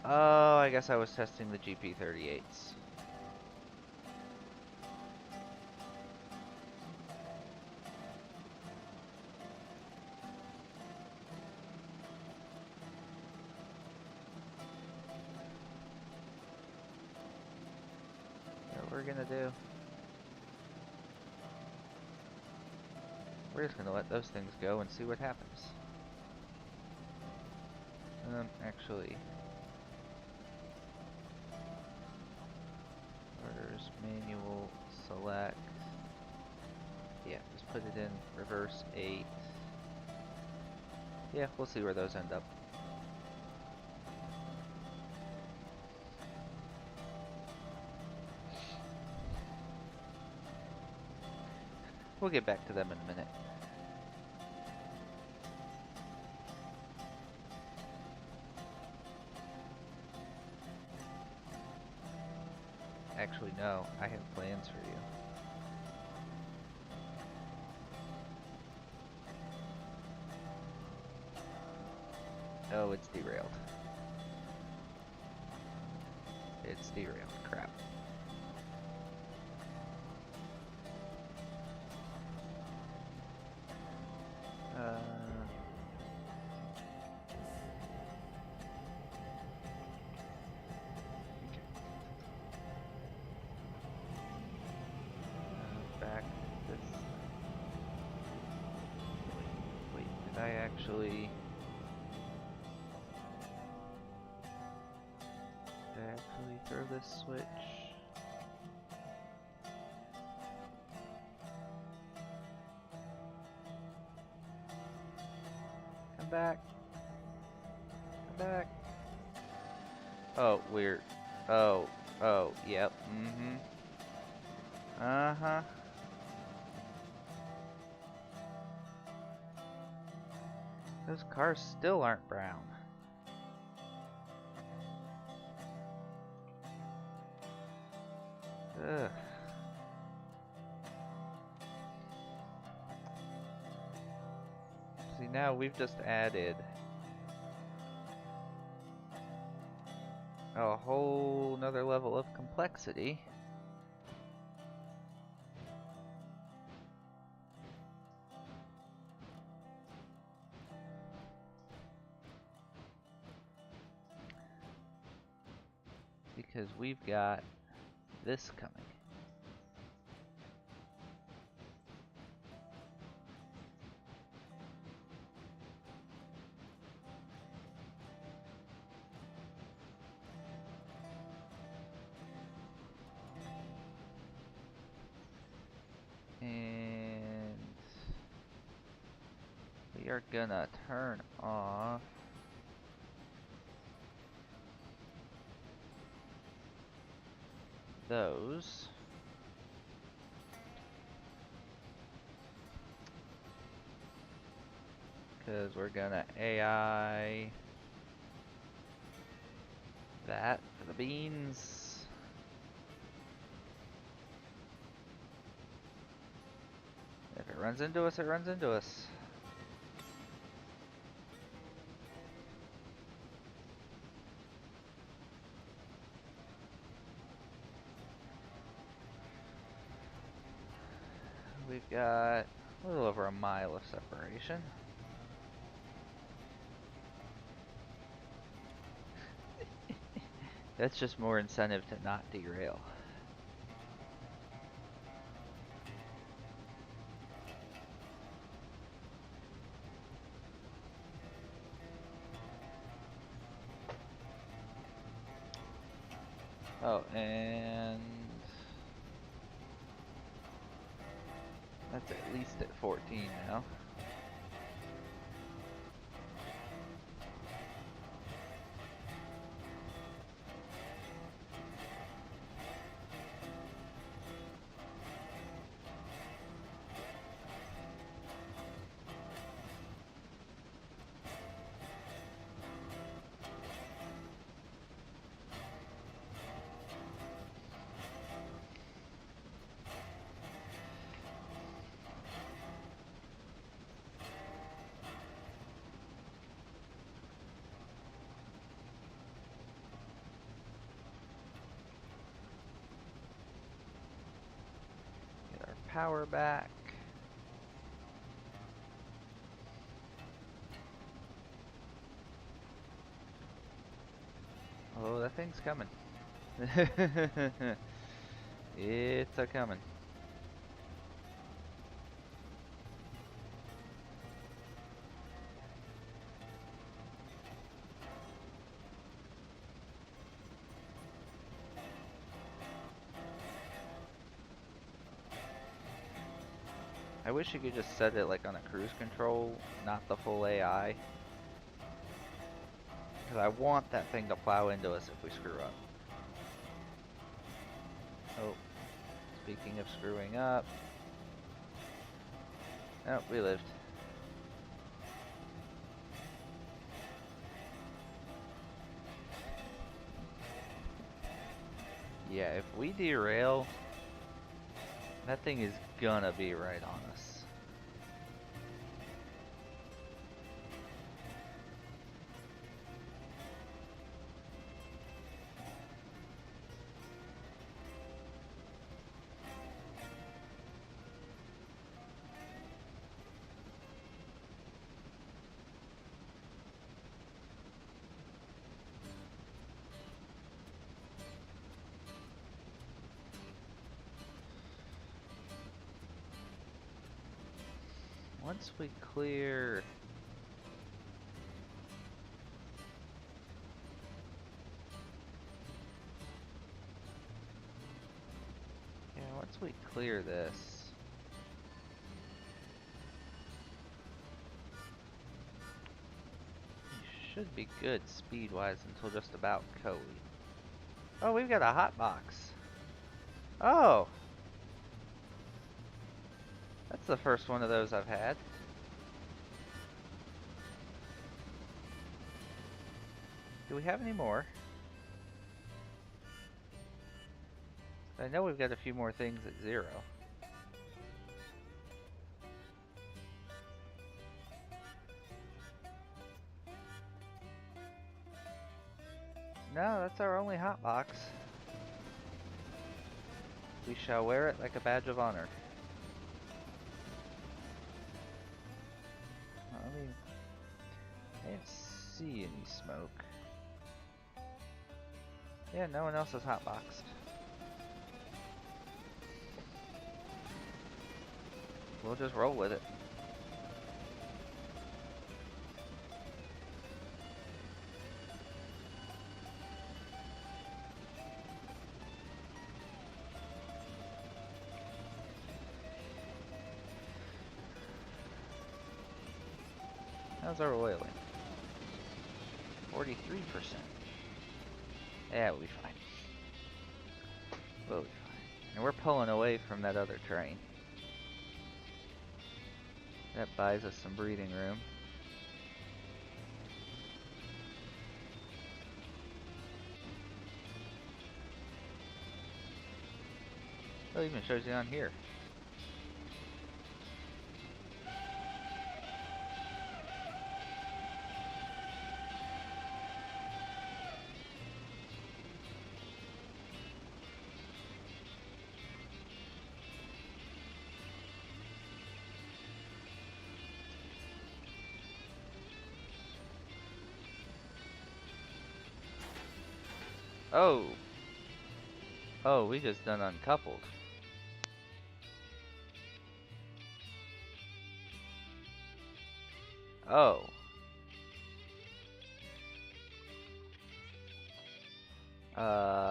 Speaker 1: Oh, I guess I was testing the GP38s. What we're gonna do? We're just gonna let those things go and see what happens. Actually, where's manual select? Yeah, just put it in reverse 8. Yeah, we'll see where those end up. We'll get back to them in a minute. Actually, no, I have plans for you. Oh, it's derailed. It's derailed. Crap. Back this. Wait, did I actually? Did I actually throw this switch? Come back. Come back. Oh, weird. Oh, yep. Mm-hmm. Uh-huh. Those cars still aren't brown. Ugh. See, now we've just added a whole nother level of complexity. Because we've got this coming. And we are gonna turn off those. Because we're gonna AI that for the beans. If it runs into us, it runs into us. We've got a little over a mile of separation. That's just more incentive to not derail. Oh, and that's at least at 14 now. power back. Oh, that thing's coming. It's a coming. I wish you could just set it like on a cruise control, not the full AI. Because I want that thing to plow into us if we screw up. Oh, speaking of screwing up. Oh, we lived. Yeah, if we derail, that thing is gonna be right on us. Once we clear... Yeah, once we clear this... we should be good speed-wise until just about Koei. Oh, we've got a hot box. Oh! That's the first one of those I've had. Do we have any more? I know we've got a few more things at 0. No, that's our only hot box. We shall wear it like a badge of honor. I didn't see any smoke. Yeah, no one else is hotboxed. We'll just roll with it. How's our oiling? 43%. Yeah, we'll be fine. We'll be fine. And we're pulling away from that other train. That buys us some breathing room. Oh, it even shows you on here. Oh! Oh, we just done uncoupled. Oh. Huh.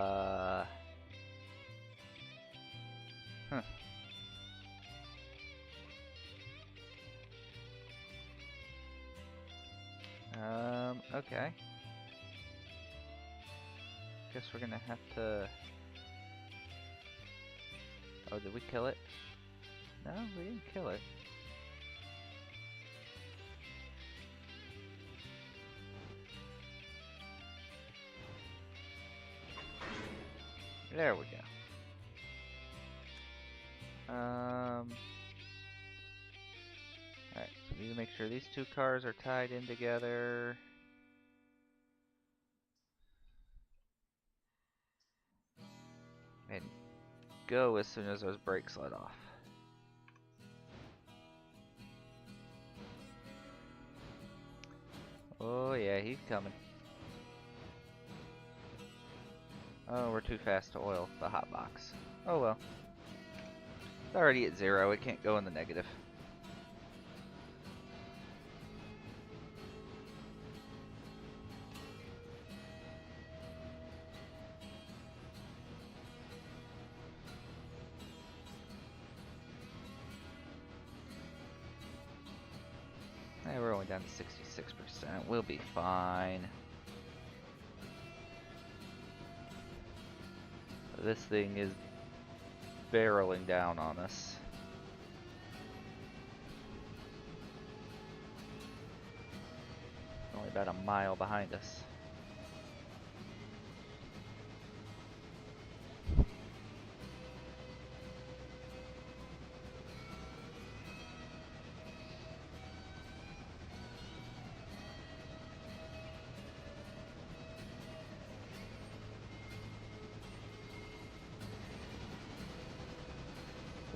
Speaker 1: Okay. Guess we're gonna have to... Oh, did we kill it? No, we didn't kill it. There we go. Alright, so we need to make sure these two cars are tied in together. And go as soon as those brakes let off. Oh yeah, he's coming. Oh, we're too fast to oil the hot box. Oh well. It's already at 0, it can't go in the negative. Hey, we're only down to 66%. We'll be fine. This thing is barreling down on us. Only about a mile behind us.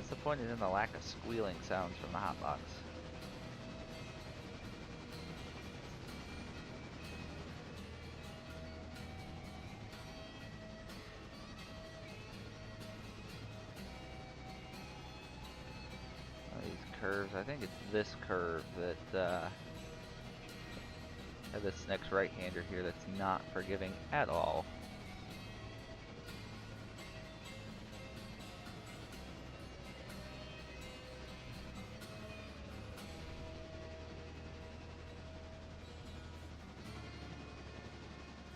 Speaker 1: Disappointed in the lack of squealing sounds from the hotbox. These curves, I think it's this curve that this next right-hander here that's not forgiving at all.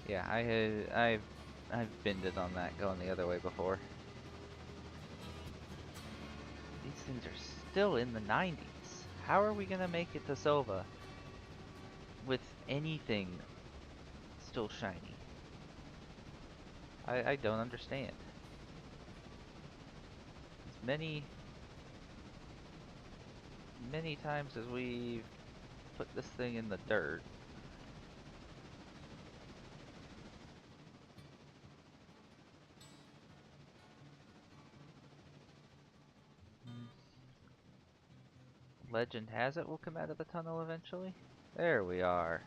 Speaker 1: Yeah, I've bended on that going the other way before. These things are still in the 90s. How are we gonna make it to Silva with anything still shiny? I don't understand. As many times as we've put this thing in the dirt, legend has it we'll come out of the tunnel eventually. There we are.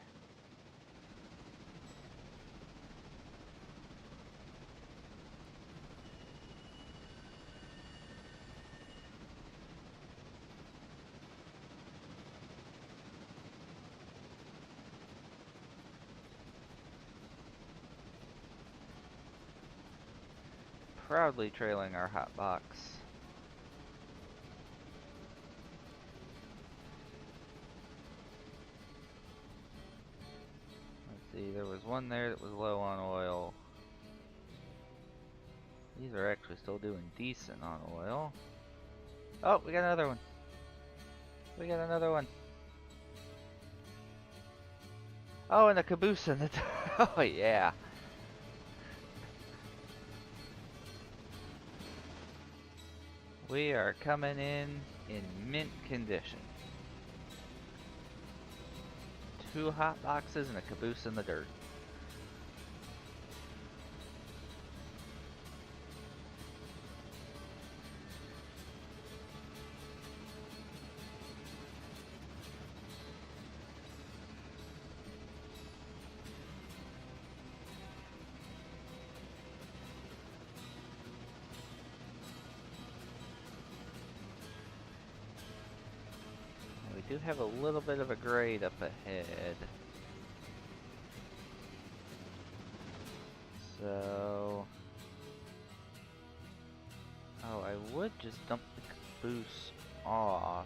Speaker 1: Proudly trailing our hot box. Let's see, there was one there that was low on oil. These are actually still doing decent on oil. Oh, we got another one. We got another one. Oh, and a caboose in the oh yeah. We are coming in mint condition. 2 hot boxes and a caboose in the dirt. We do have a little bit of a grade up ahead. So... oh, I would just dump the caboose off.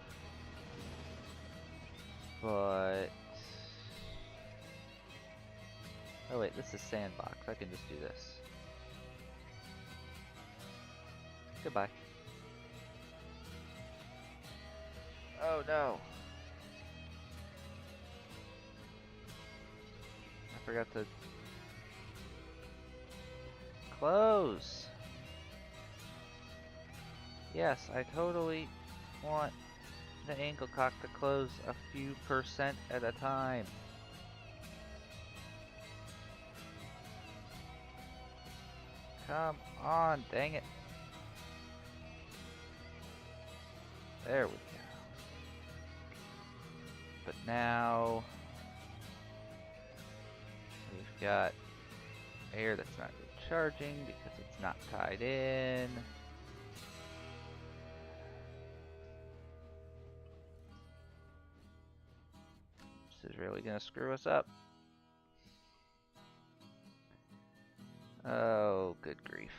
Speaker 1: But... oh wait, this is sandbox. I can just do this. Goodbye. Oh no! I forgot to close. Yes, I totally want the ankle cock to close a few percent at a time. Come on, dang it. There we go. But now... got air that's not recharging because it's not tied in. This is really gonna screw us up. Oh, good grief.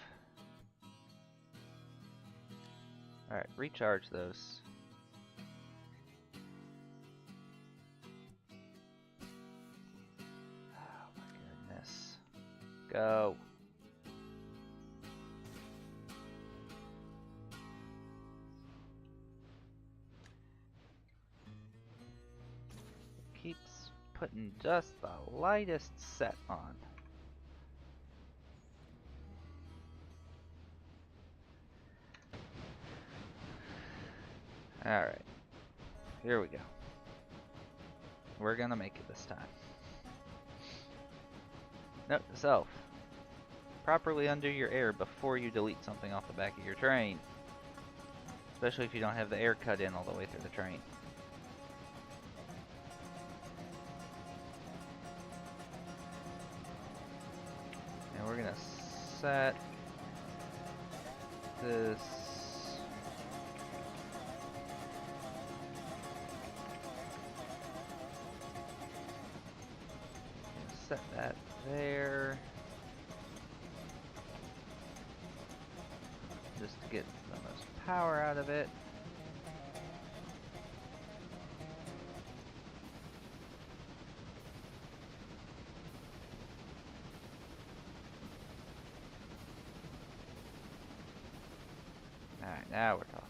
Speaker 1: Alright, recharge those. Oh my goodness. Go. Keeps putting just the lightest set on. Alright. Here we go. We're gonna make it this time. Note to self. Properly undo your air before you delete something off the back of your train. Especially if you don't have the air cut in all the way through the train. And we're gonna set this set that there. Just to get the most power out of it. Alright, now we're talking.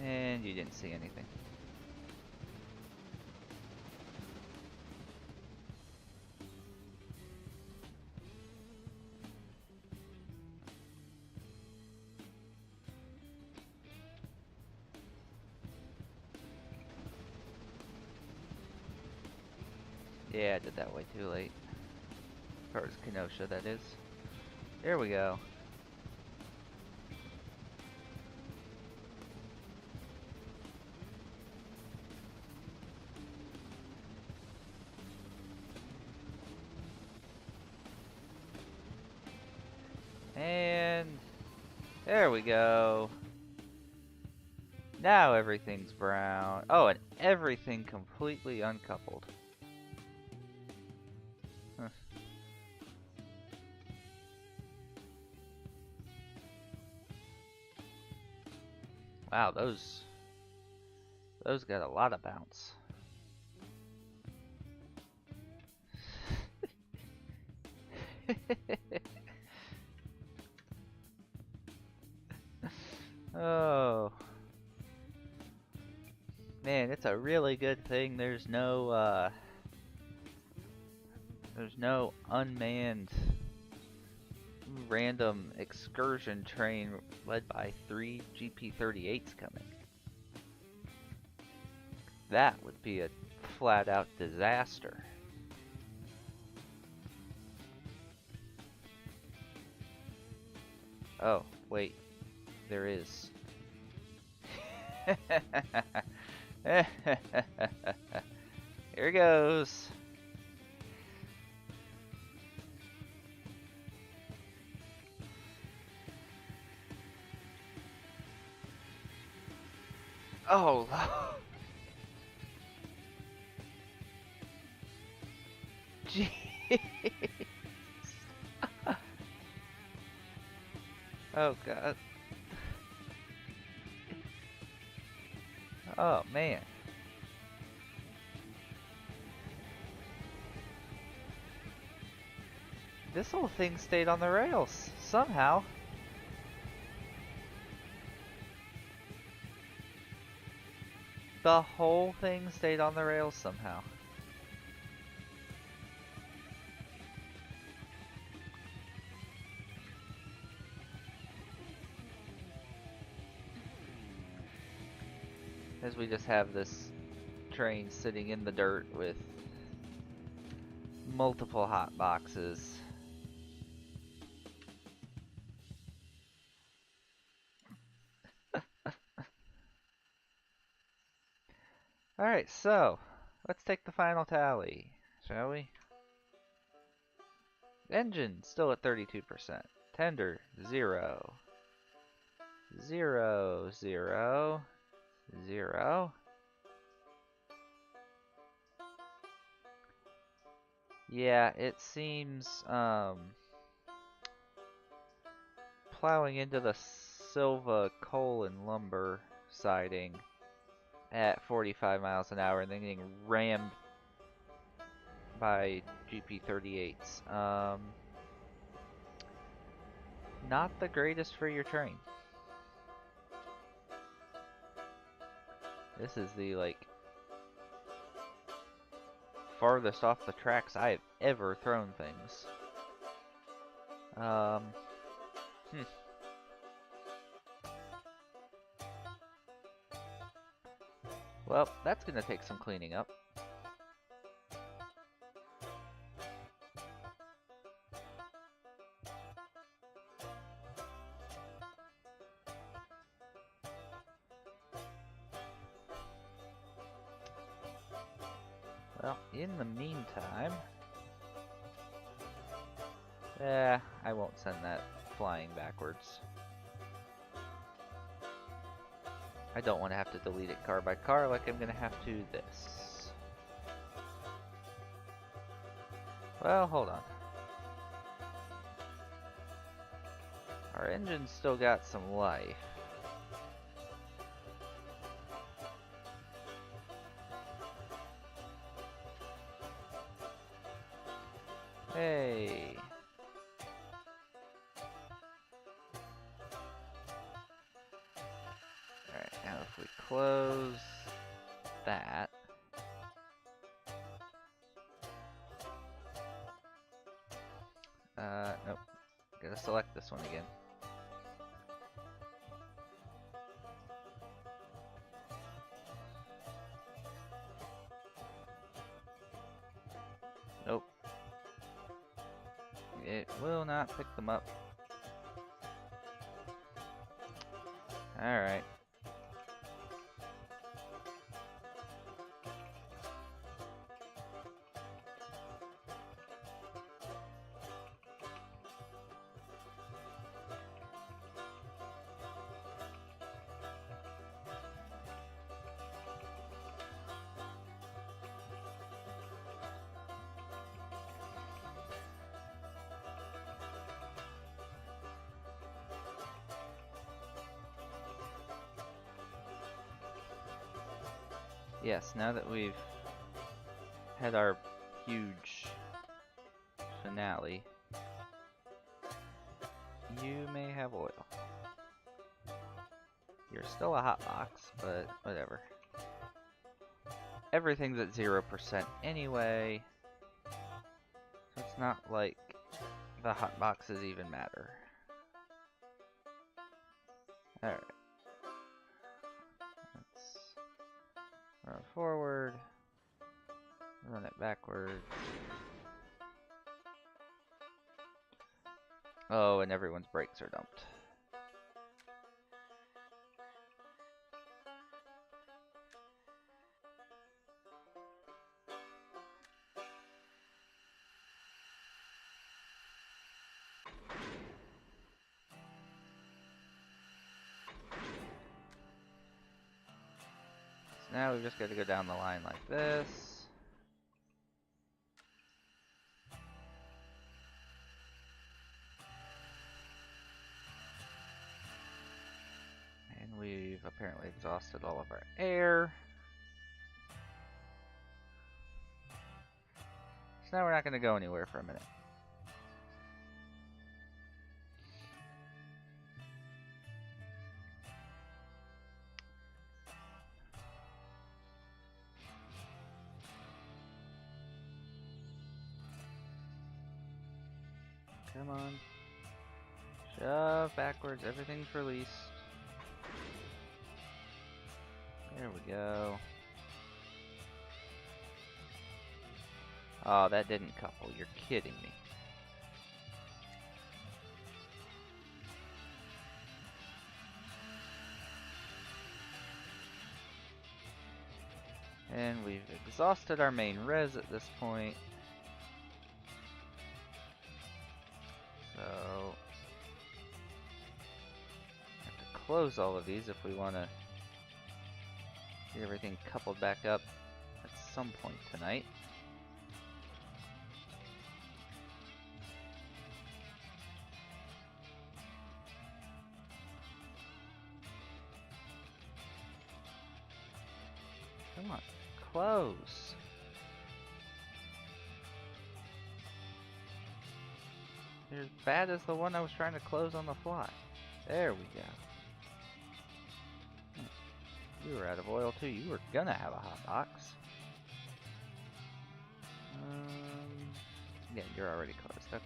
Speaker 1: And you didn't see anything. Yeah, I did that way too late. As far as Kenosha, that is. There we go. And there we go. Now everything's brown. Oh, and everything completely uncoupled. Huh. Wow, those got a lot of bounce. Oh. Man, it's a really good thing there's no unmanned random excursion train led by 3 GP-38s coming. That would be a flat-out disaster. Oh, wait. There is. Here goes. Oh. Jeez. Oh god. Oh man. This whole thing stayed on the rails somehow. The whole thing stayed on the rails somehow. as we just have this train sitting in the dirt with multiple hot boxes. Alright, so let's take the final tally, shall we? Engine still at 32%. Tender 0. 0, 0, 0. Yeah, it seems plowing into the Silva coal and lumber siding at 45 miles an hour and then getting rammed by GP38s. Not the greatest for your train. This is the, like, farthest off the tracks I have ever thrown things. Well, that's gonna take some cleaning up. Well, in the meantime, I won't send that flying backwards. I don't want to have to delete it car by car like I'm gonna have to this. Well, hold on. Our engine's still got some life. Hey. Alright, now if we close that. Nope. Gotta select this one again. Nope. It will not pick them up. Alright. Yes, now that we've had our huge finale, you may have oil. You're still a hot box, but whatever. Everything's at 0% anyway, so it's not like the hot boxes even matter. Alright. Run forward, run it backwards. Oh, and everyone's brakes are dumped. Now we've just got to go down the line like this. And we've apparently exhausted all of our air. So now we're not going to go anywhere for a minute. Come on. Shove backwards. Everything's released. There we go. Oh, that didn't couple. You're kidding me. And we've exhausted our main res at this point. So, have to close all of these if we want to get everything coupled back up at some point tonight. Come on, close. You're as bad as the one I was trying to close on the fly. There we go. You were out of oil too. You were gonna have a hot box. Yeah, you're already closed. Okay.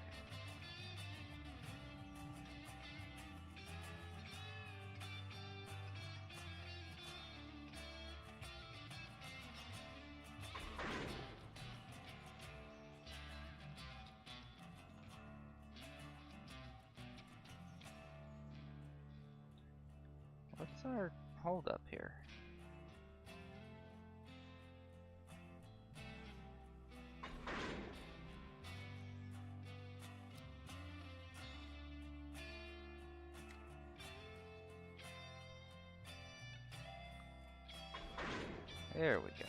Speaker 1: What's our hold up here? There we go.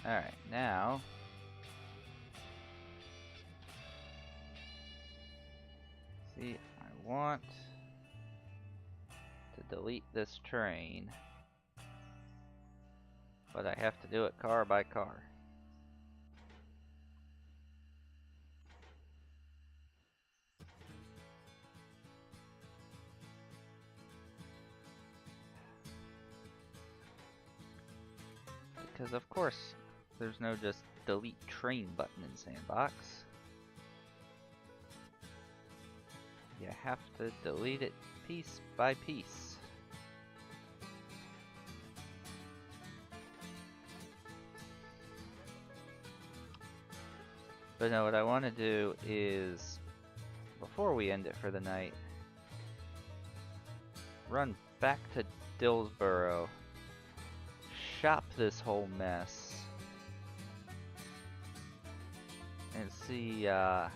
Speaker 1: Alright, now see, I want to delete this train, but I have to do it car by car. Because of course, there's no just delete train button in Sandbox. You have to delete it piece by piece. But no, what I want to do is, before we end it for the night, run back to Dillsboro, shop this whole mess, and see how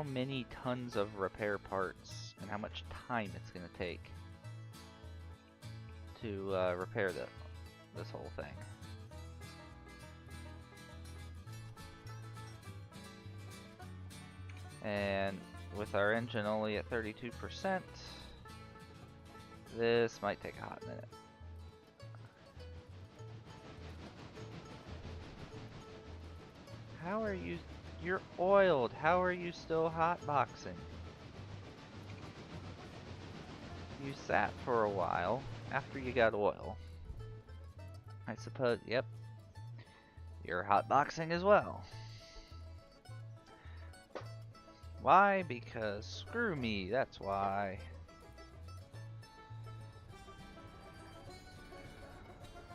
Speaker 1: many tons of repair parts and how much time it's going to take to repair this whole thing. And with our engine only at 32%, this might take a hot minute. How are you? You're oiled. How are you still hotboxing? You sat for a while after you got oil. I suppose, yep. You're hotboxing as well. Why? Because screw me, that's why.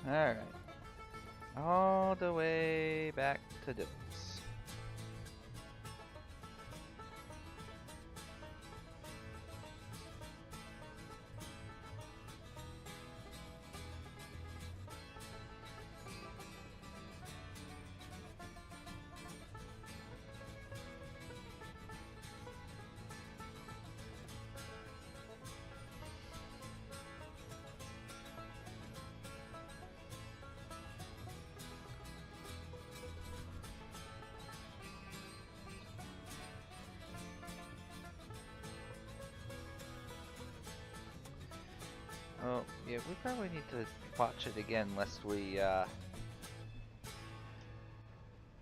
Speaker 1: Alright. All the way back to Dibbles. Oh, yeah, we probably need to watch it again lest we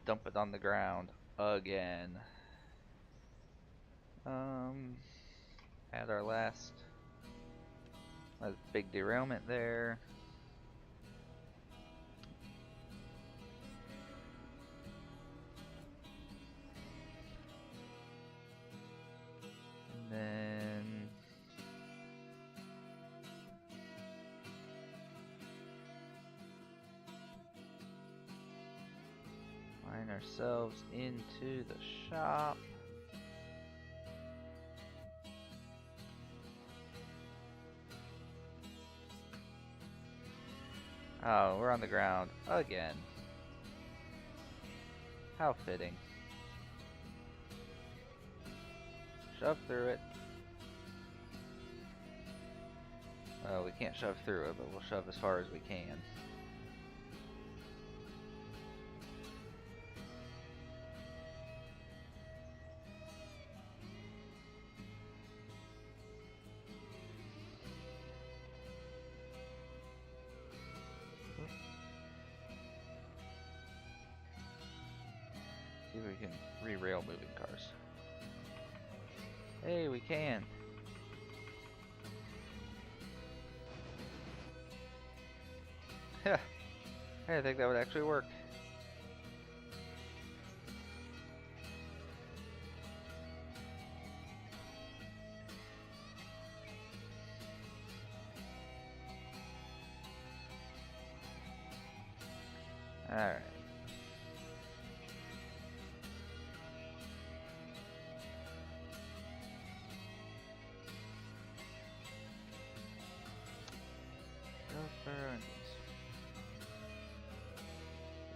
Speaker 1: dump it on the ground again. Had our last big derailment there. And then find ourselves into the shop. Oh, we're on the ground again. How fitting. Shove through it. Well, we can't shove through it, but we'll shove as far as we can. See if we can re-rail moving cars. Hey, we can. I think that would actually work. Alright.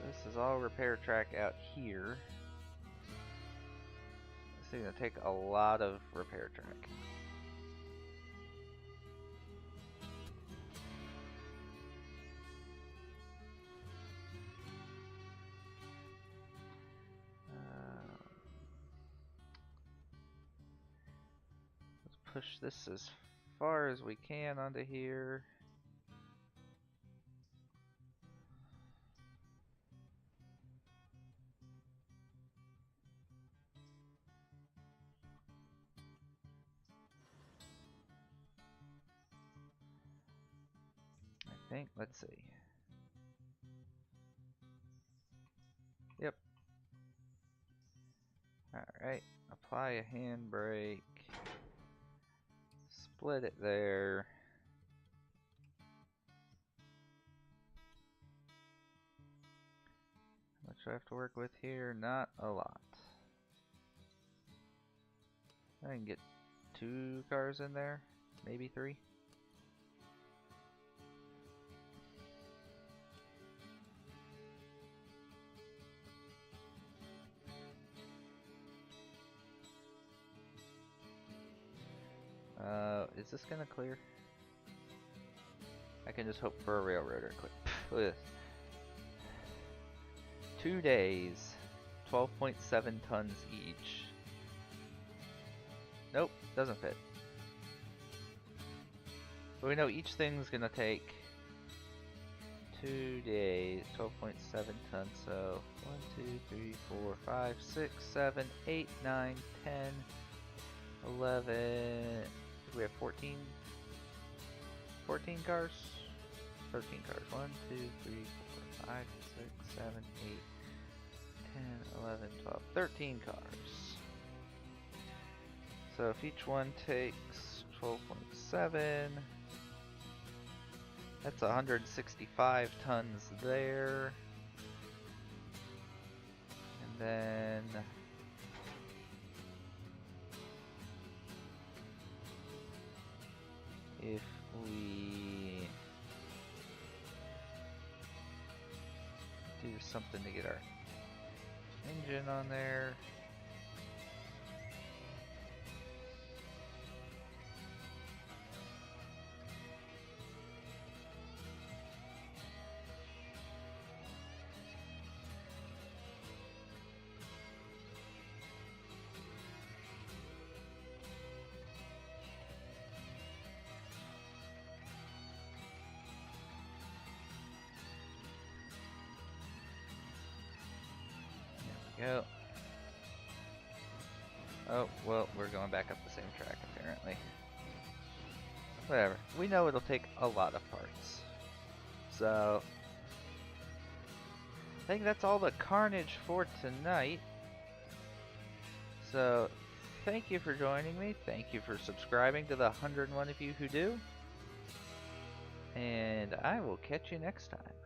Speaker 1: This is all repair track out here. This is gonna take a lot of repair track. Let's push this as far as we can onto here. Let's see. Yep. Alright, apply a handbrake. Split it there. What do I have to work with here? Not a lot. I can get 2 cars in there, maybe 3. Is this gonna clear? I can just hope for a railroader quick. Look at this. 2 days, 12.7 tons each. Nope, doesn't fit. But we know each thing's gonna take 2 days, 12.7 tons, so 1, 2, 3, 4, 5, 6, 7, 8, 9, 10, 11, we have 14 cars? 13 cars. 1, 2, 3, 4, 5, 6, 7, 8, 10, 11, 12, 13 cars. So if each one takes 12.7, that's 165 tons there. And then if we do something to get our engine on there. Go. Oh, well, we're going back up the same track. apparently. Whatever. We know it'll take a lot of parts. So, I think that's all the carnage for tonight. So, thank you for joining me. Thank you for subscribing to the 101 of you who do. And I will catch you next time.